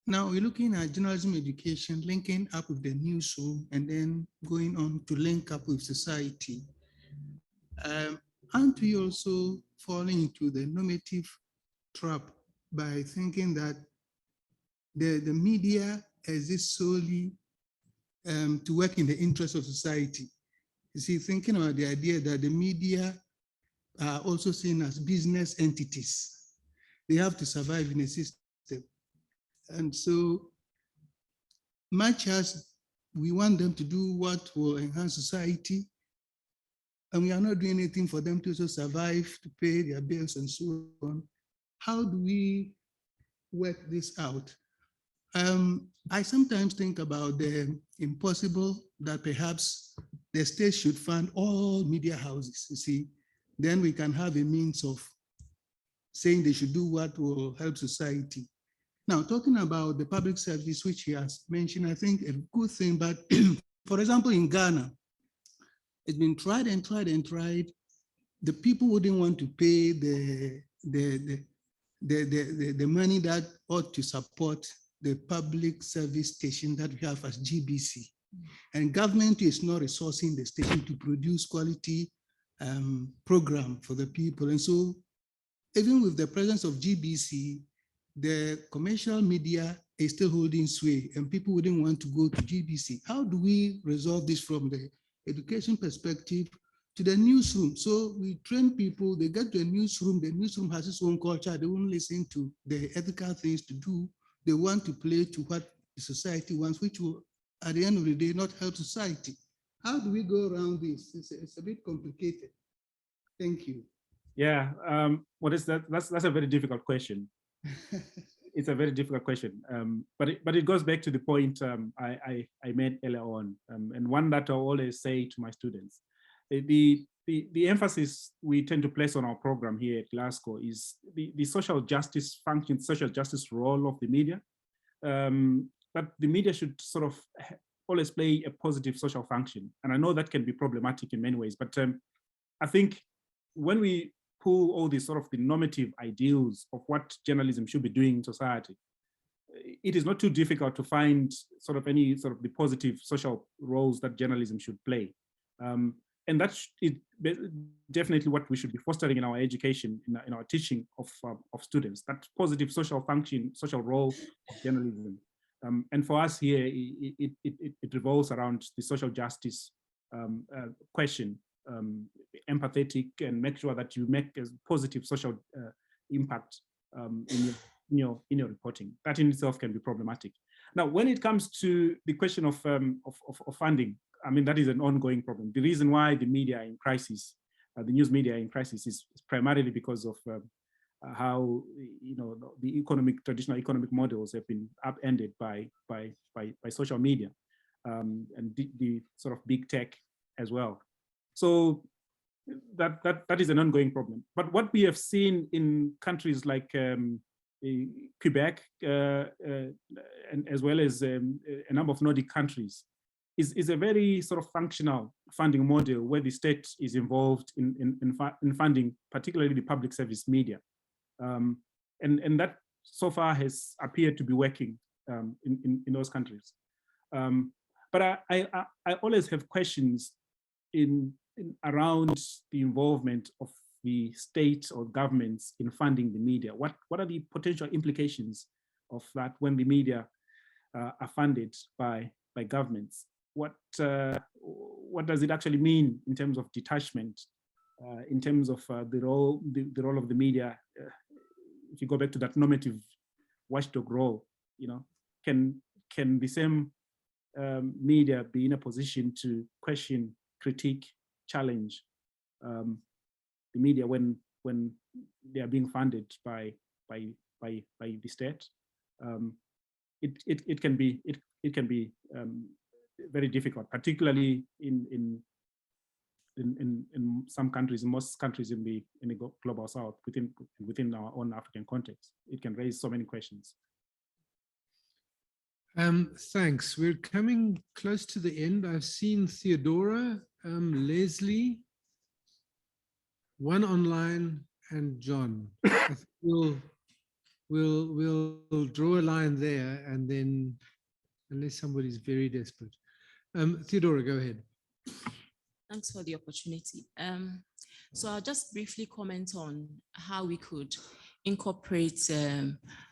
now we're looking at journalism education, linking up with the newsroom, and then going on to link up with society. Aren't we also falling into the normative trap by thinking that the media exists solely to work in the interest of society? You see, thinking about the idea that the media are also seen as business entities. They have to survive in a system. And so much as we want them to do what will enhance society, and we are not doing anything for them to also survive, to pay their bills and so on, how do we work this out? I sometimes think about the impossible that perhaps the state should fund all media houses, you see, then we can have a means of saying they should do what will help society. Now, talking about the public service, which he has mentioned, I think a good thing, but for example, in Ghana, it's been tried and tried and tried. The people wouldn't want to pay the money that ought to support the public service station that we have as GBC. And government is not resourcing the station to produce quality program for the people. And so even with the presence of GBC, the commercial media is still holding sway and people wouldn't want to go to GBC. How do we resolve this from the education perspective to the newsroom? So we train people, they get to a newsroom, the newsroom has its own culture, they won't listen to the ethical things to do. They want to play to what the society wants, which will, at the end of the day, not help society. How do we go around this? It's a bit complicated. Thank you. Yeah, what is that? That's a very difficult question. It's a very difficult question, but it goes back to the point I made earlier on, and one that I always say to my students. The emphasis we tend to place on our program here at Glasgow is the social justice function, social justice role of the media. But the media should sort of always play a positive social function, and I know that can be problematic in many ways. But I think when we pull all these sort of the normative ideals of what journalism should be doing in society, it is not too difficult to find sort of any sort of the positive social roles that journalism should play. And that's definitely what we should be fostering in our education, in our teaching of students, that positive social function, social role of journalism. And for us here, it revolves around the social justice question, empathetic, and make sure that you make a positive social impact in your reporting. That in itself can be problematic. Now, when it comes to the question of funding, I mean, that is an ongoing problem. The reason why the media in crisis, the news media in crisis, is primarily because of how the traditional economic models have been upended by social media and the sort of big tech as well. So that is an ongoing problem. But what we have seen in countries like Quebec and as well as a number of Nordic countries is a very sort of functional funding model where the state is involved in funding, particularly the public service media. And that so far has appeared to be working in those countries. But I always have questions around the involvement of the state or governments in funding the media. What are the potential implications of that when the media are funded by governments? What does it actually mean in terms of detachment, in terms of the role of the media? If you go back to that normative watchdog role, can the same media be in a position to question, critique, challenge the media when they are being funded by the state? It can be very difficult, particularly in some countries, in most countries in the global south, within our own African context. It can raise so many questions. Thanks. We're coming close to the end. I've seen Theodora, Leslie, one online, and John. I think we'll draw a line there, and then, unless somebody's very desperate. Theodora, go ahead. Thanks for the opportunity. So I'll just briefly comment on how we could incorporate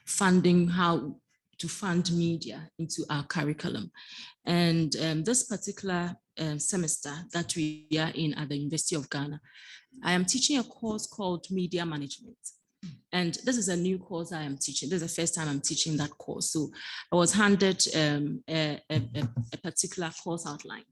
funding, how to fund media into our curriculum. And this particular semester that we are in at the University of Ghana, I am teaching a course called Media Management. And this is a new course I am teaching. This is the first time I'm teaching that course. So I was handed a particular course outline,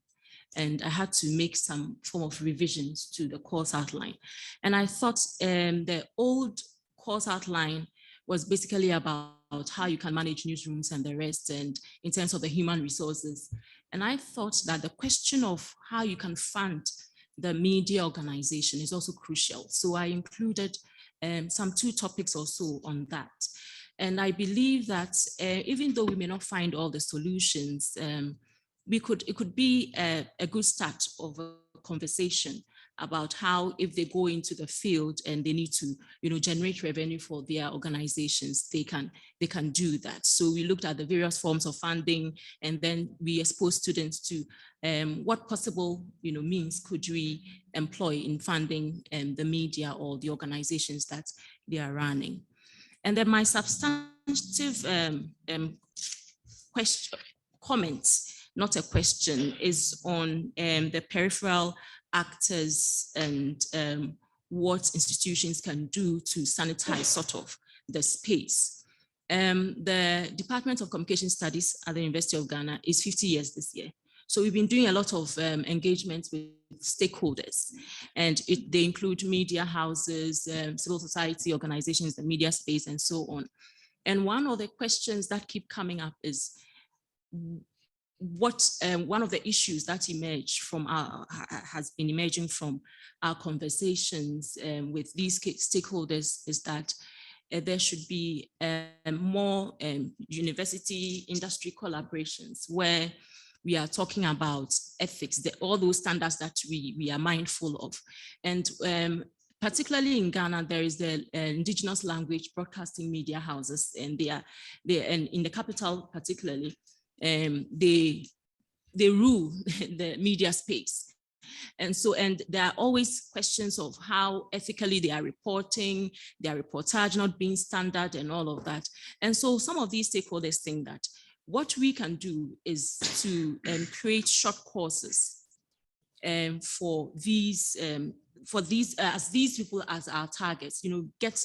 and I had to make some form of revisions to the course outline. And I thought the old course outline was basically about how you can manage newsrooms and the rest, and in terms of the human resources. And I thought that the question of how you can fund the media organization is also crucial. So I included some 2 topics or so on that. And I believe that even though we may not find all the solutions, it could be a good start of a conversation about how, if they go into the field and they need to, generate revenue for their organizations, they can do that. So we looked at the various forms of funding, and then we exposed students to what possible, means could we employ in funding the media or the organizations that they are running. And then my substantive comment, not a question, is on the peripheral actors and what institutions can do to sanitize sort of the space. The Department of Communication Studies at the University of Ghana is 50 years this year. So we've been doing a lot of engagement with stakeholders, and they include media houses, civil society organizations, the media space, and so on. And one of the questions that keep coming up is what one of the issues that has been emerging from our conversations with these stakeholders is that there should be more university industry collaborations where we are talking about ethics, all those standards that we are mindful of. And particularly in Ghana, there is the indigenous language broadcasting media houses, and and in the capital particularly, they rule the media space. And there are always questions of how ethically they are reporting, their reportage not being standard and all of that. And so some of these stakeholders think that what we can do is to create short courses for these as these people as our targets, get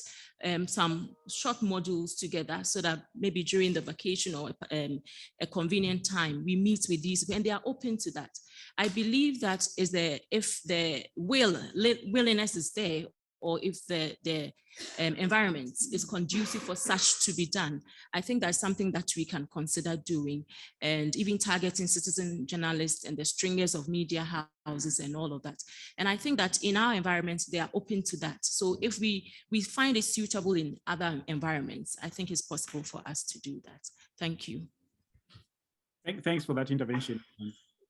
some short modules together so that maybe during the vacation or a convenient time, we meet with these, and they are open to that. I believe that if the willingness is there, or if the environment is conducive for such to be done, I think that's something that we can consider doing, and even targeting citizen journalists and the stringers of media houses and all of that. And I think that in our environment, they are open to that. So if we find it suitable in other environments, I think it's possible for us to do that. Thank you. Thanks for that intervention,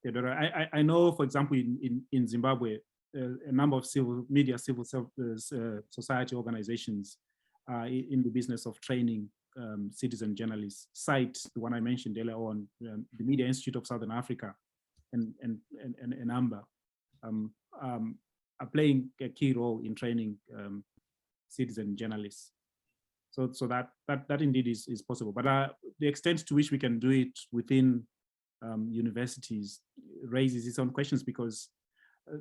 Theodora. I know, for example, in Zimbabwe, a number of civil society organizations in the business of training citizen journalists. Cite the one I mentioned earlier on, the Media Institute of Southern Africa, a number, are playing a key role in training citizen journalists. So that indeed is possible. But the extent to which we can do it within universities raises its own questions, because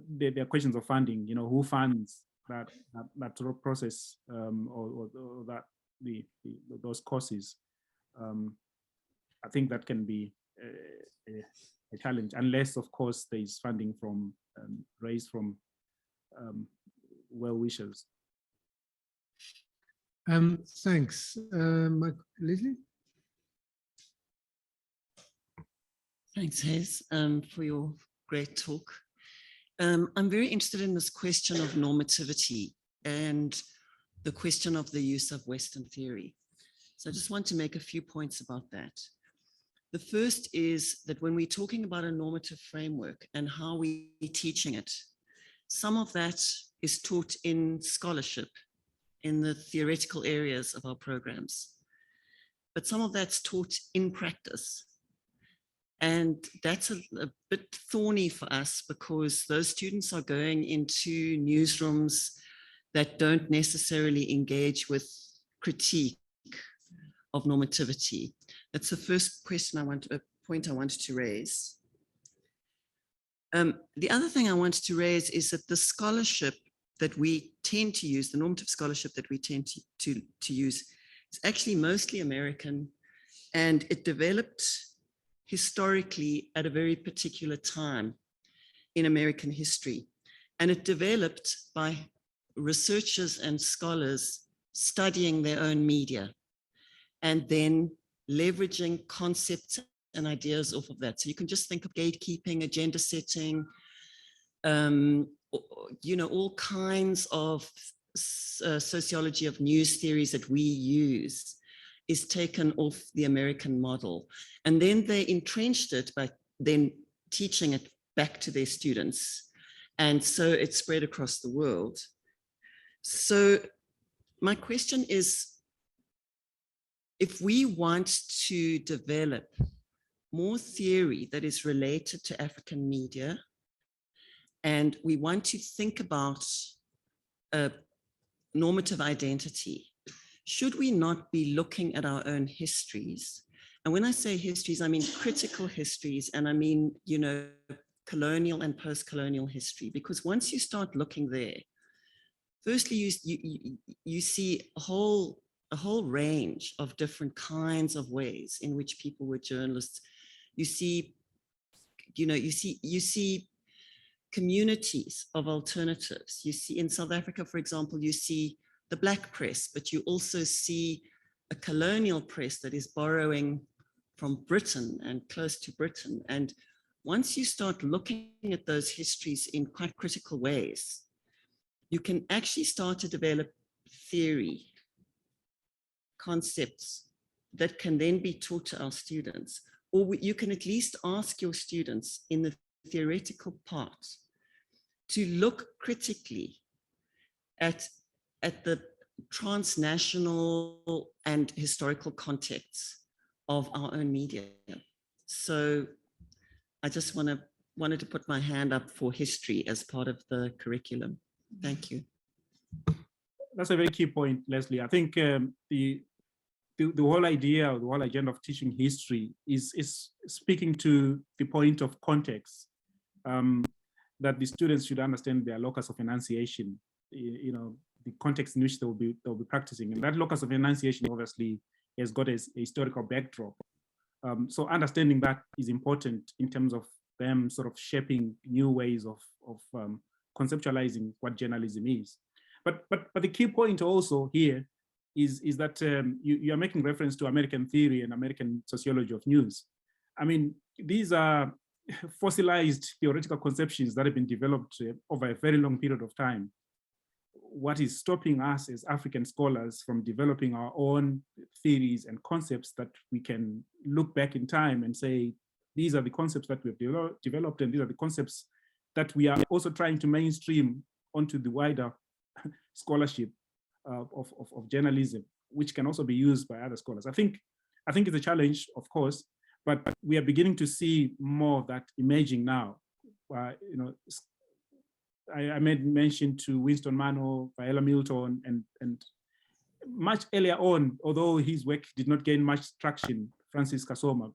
there are questions of funding. You know, who funds that process or that those courses? I think that can be a challenge, unless, of course, there is funding from raised from well-wishers. Thanks, Leslie. Thanks, Hayes, for your great talk. I'm very interested in this question of normativity and the question of the use of Western theory. So I just want to make a few points about that. The first is that when we're talking about a normative framework and how we're teaching it, some of that is taught in scholarship, in the theoretical areas of our programs, but some of that's taught in practice. And that's a bit thorny for us, because those students are going into newsrooms that don't necessarily engage with critique of normativity. That's the first question point I wanted to raise. The other thing I wanted to raise is that the scholarship that we tend to use, the normative scholarship that we tend to use, is actually mostly American, and it developed historically at a very particular time in American history. And it developed by researchers and scholars studying their own media and then leveraging concepts and ideas off of that. So you can just think of gatekeeping, agenda setting, you know, all kinds of sociology of news theories that we use is taken off the American model. And then they entrenched it by then teaching it back to their students. And so it spread across the world. So my question is, if we want to develop more theory that is related to African media, and we want to think about a normative identity, should we not be looking at our own histories? And when I say histories, I mean critical histories, and I mean, you know, colonial and post-colonial history, because once you start looking there, firstly, you see a whole range of different kinds of ways in which people were journalists. You see, you know, you see communities of alternatives. You see in South Africa, for example, you see the Black press, but you also see a colonial press that is borrowing from Britain and close to Britain. And once you start looking at those histories in quite critical ways, you can actually start to develop theory, concepts that can then be taught to our students. Or you can at least ask your students in the theoretical part to look critically at the transnational and historical contexts of our own media. So I just wanted to put my hand up for history as part of the curriculum. Thank you. That's a very key point, Leslie. I think the whole idea, or the whole agenda of teaching history is speaking to the point of context, that the students should understand their locus of enunciation, you know, the context in which they'll be practicing. And that locus of enunciation obviously has got a historical backdrop. So understanding that is important in terms of them sort of shaping new ways of conceptualizing what journalism is. But the key point also here is that you are making reference to American theory and American sociology of news. I mean, these are fossilized theoretical conceptions that have been developed over a very long period of time. What is stopping us as African scholars from developing our own theories and concepts that we can look back in time and say, these are the concepts that we've developed, and these are the concepts that we are also trying to mainstream onto the wider scholarship of journalism, which can also be used by other scholars. I think it's a challenge, of course, but we are beginning to see more of that emerging now. I made mention to Winston Mano, Viola Milton, and much earlier on, although his work did not gain much traction, Francis Kasoma,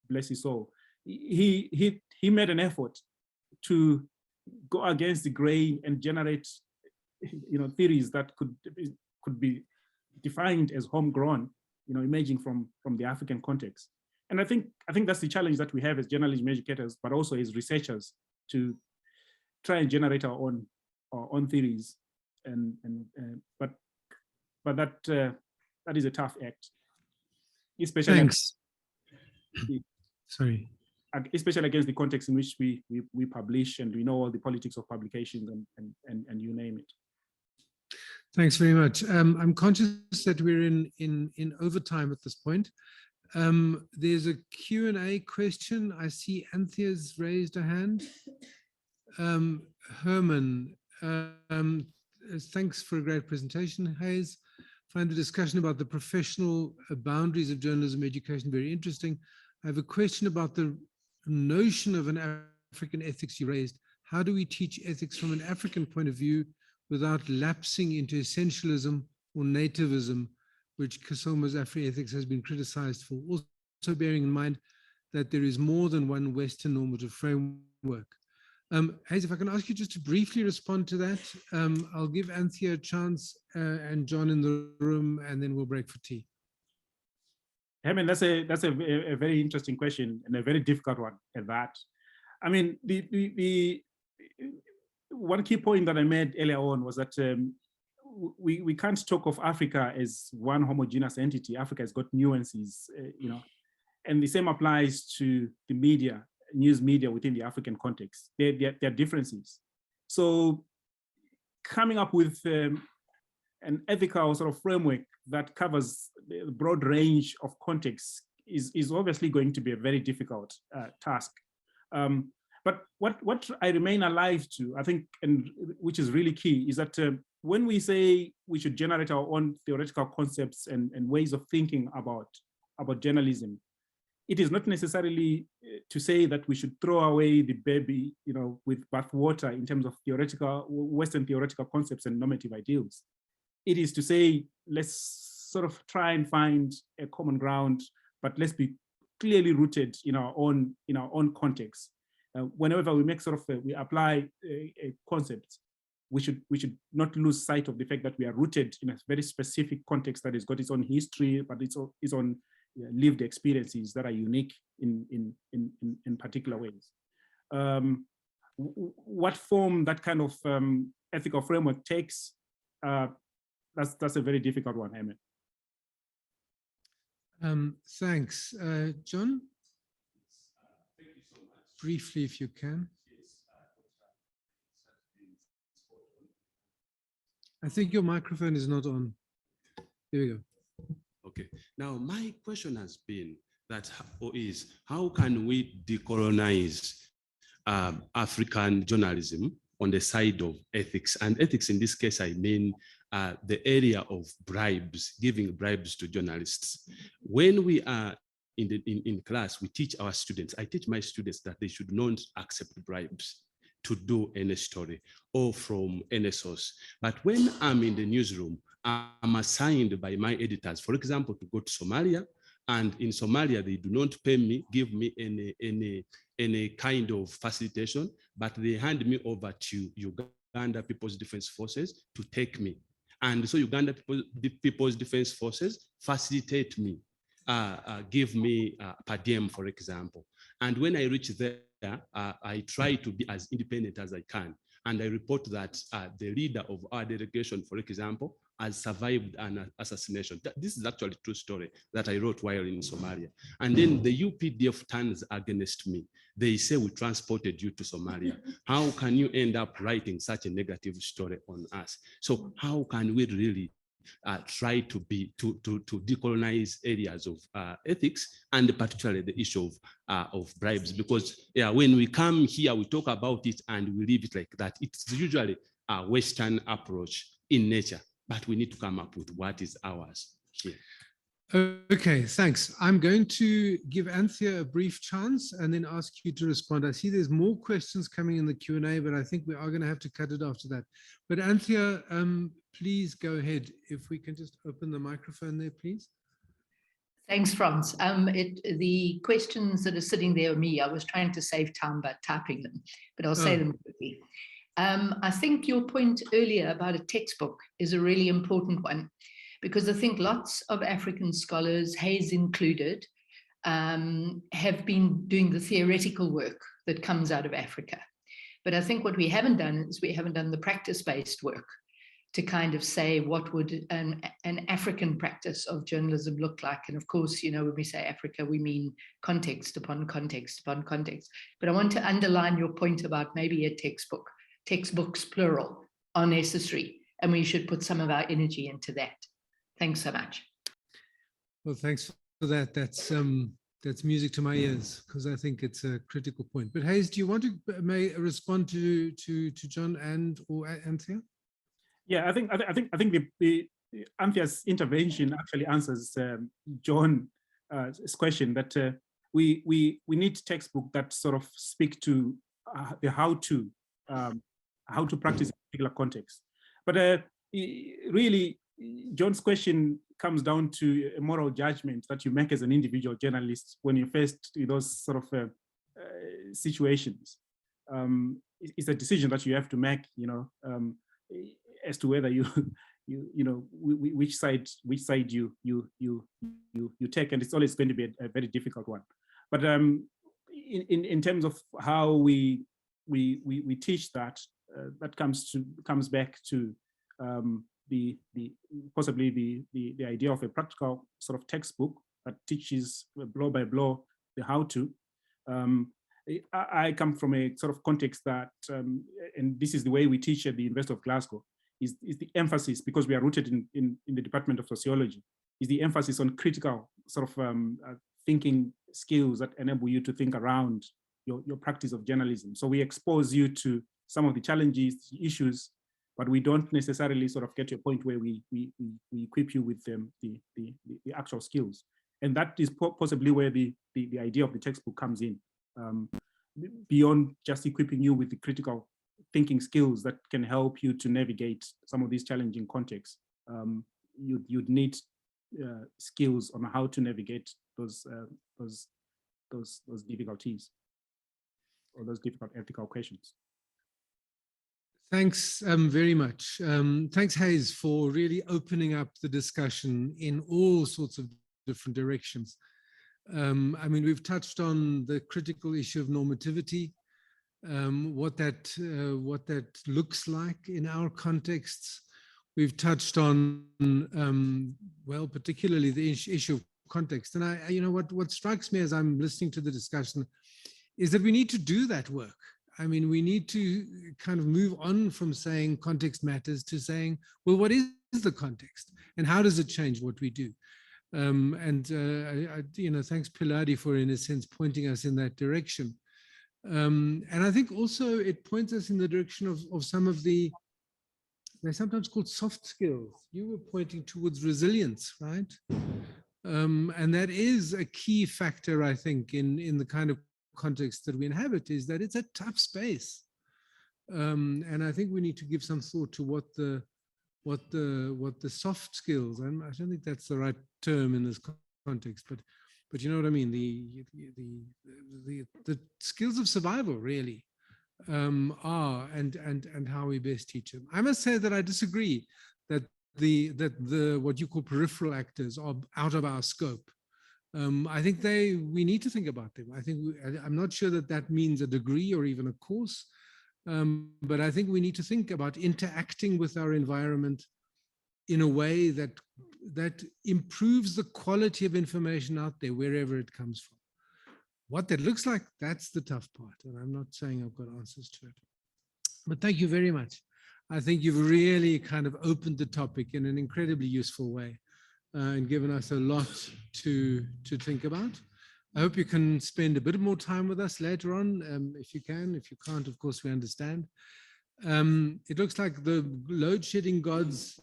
bless his soul, he made an effort to go against the grain and generate, theories that could be defined as homegrown, emerging from the African context. And I think that's the challenge that we have as journalism educators, but also as researchers, to try and generate our own theories. But that is a tough act, especially. Thanks. Sorry. Especially against the context in which we publish, and we know all the politics of publications and you name it. Thanks very much. I'm conscious that we're in overtime at this point. There's a Q&A question. I see Anthea's raised a hand. Herman, thanks for a great presentation, Hayes. Find the discussion about the professional boundaries of journalism education very interesting. I have a question about the notion of an African ethics you raised. How do we teach ethics from an African point of view without lapsing into essentialism or nativism, which Kasoma's Afri-ethics has been criticized for? Also bearing in mind that there is more than one Western normative framework. Hayes, if I can ask you just to briefly respond to that. I'll give Anthea a chance and John in the room, and then we'll break for tea. I mean, that's a very interesting question, and a very difficult one at that. I mean, the one key point that I made earlier on was that we can't talk of Africa as one homogeneous entity. Africa has got nuances, and the same applies to the media, news media within the African context. There are differences. So coming up with an ethical sort of framework that covers the broad range of contexts is obviously going to be a very difficult task. But what I remain alive to, I think, and which is really key, is that when we say we should generate our own theoretical concepts and ways of thinking about journalism, it is not necessarily to say that we should throw away the baby, with bathwater in terms of Western theoretical concepts and normative ideals. It is to say, let's sort of try and find a common ground, but let's be clearly rooted in our own context. Whenever we make we apply a concept, we should not lose sight of the fact that we are rooted in a very specific context that has got its own history, but its own lived experiences that are unique in particular ways. What form that kind of ethical framework takes, that's a very difficult one, Ahmed. Thanks. John? Briefly, if you can. I think your microphone is not on. There we go. Okay. Now, my question has been that, how can we decolonize African journalism on the side of ethics? And ethics in this case, I mean the area of bribes, giving bribes to journalists. When we are in class, we teach our students, I teach my students that they should not accept bribes to do any story or from any source. But when I'm in the newsroom, I'm assigned by my editors, for example, to go to Somalia, and in Somalia, they do not pay me, give me any kind of facilitation, but they hand me over to Uganda People's Defense Forces to take me. And so Uganda People's Defense Forces facilitate me, give me per diem, for example. And when I reach there, I try to be as independent as I can. And I report that the leader of our delegation, for example, has survived an assassination. This is actually a true story that I wrote while in Somalia. And then the UPDF turns against me. They say, we transported you to Somalia. How can you end up writing such a negative story on us? So how can we really try to decolonize areas of ethics, and particularly the issue of bribes? Because when we come here, we talk about it and we leave it like that. It's usually a Western approach in nature, but we need to come up with what is ours here. Okay, thanks. I'm going to give Anthea a brief chance and then ask you to respond. I see there's more questions coming in the Q&A, but I think we are going to have to cut it after that. But Anthea, please go ahead. If we can just open the microphone there, please. Thanks, Franz. The questions that are sitting there are me. I was trying to save time by typing them, but I'll say them quickly. I think your point earlier about a textbook is a really important one, because I think lots of African scholars, Hayes included, have been doing the theoretical work that comes out of Africa. But I think what we haven't done is we haven't done the practice-based work to kind of say what would an African practice of journalism look like. And of course, you know, when we say Africa, we mean context upon context upon context. But I want to underline your point about maybe a textbook. Textbooks, plural, are necessary, and we should put some of our energy into that. Thanks so much. Well, thanks for that. That's music to my ears, because I think it's a critical point. But Hayes, do you want to respond to John and or Anthea? Yeah, I think the Anthea's intervention actually answers John's question that we need textbook that sort of speak to the how to practice in a particular context. But really, John's question comes down to a moral judgment that you make as an individual journalist when you're faced with those sort of situations. It's a decision that you have to make, you know, as to whether you know which side you take, and it's always going to be a very difficult one. But in terms of how we teach that, that comes back to possibly the idea of a practical sort of textbook that teaches blow by blow the how to. I come from a sort of context that, and this is the way we teach at the University of Glasgow, is the emphasis, because we are rooted in the Department of Sociology, is the emphasis on critical sort of thinking skills that enable you to think around your practice of journalism. So we expose you to some of the challenges, issues, but we don't necessarily sort of get to a point where we equip you with the actual skills. And that is possibly where the idea of the textbook comes in. Beyond just equipping you with the critical thinking skills that can help you to navigate some of these challenging contexts, you'd need skills on how to navigate those difficulties or those difficult ethical questions. Thanks very much. Thanks, Hayes, for really opening up the discussion in all sorts of different directions. I mean, we've touched on the critical issue of normativity, what that looks like in our contexts. We've touched on, well, particularly the issue of context. And you know, what strikes me as I'm listening to the discussion is that we need to do that work. I mean, we need to kind of move on from saying context matters to saying, well, what is the context and how does it change what we do? You know, thanks Piladi for, in a sense, pointing us in that direction. And I think also it points us in the direction of some of the, they're sometimes called soft skills. You were pointing towards resilience, right? And that is a key factor, I think, in the kind of context that we inhabit, is that it's a tough space. And I think we need to give some thought to what the soft skills, and I don't think that's the right term in this context, but you know what I mean, the skills of survival really are, and how we best teach them. I must say that I disagree that the what you call peripheral actors are out of our scope. I think we need to think about them. I think I'm not sure that means a degree or even a course, but I think we need to think about interacting with our environment in a way that improves the quality of information out there, wherever it comes from. What that looks like, that's the tough part, and I'm not saying I've got answers to it. But thank you very much. I think you've really kind of opened the topic in an incredibly useful way. And given us a lot to think about. I hope you can spend a bit more time with us later on, if you can. If you can't, of course, we understand. It looks like the load shedding gods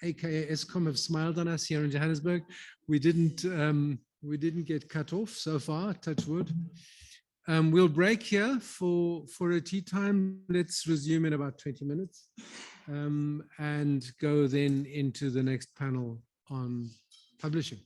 aka ESCOM, have smiled on us here in Johannesburg. We didn't get cut off so far, touch wood. We'll break here for a tea time. Let's resume in about 20 minutes and go then into the next panel on publishing.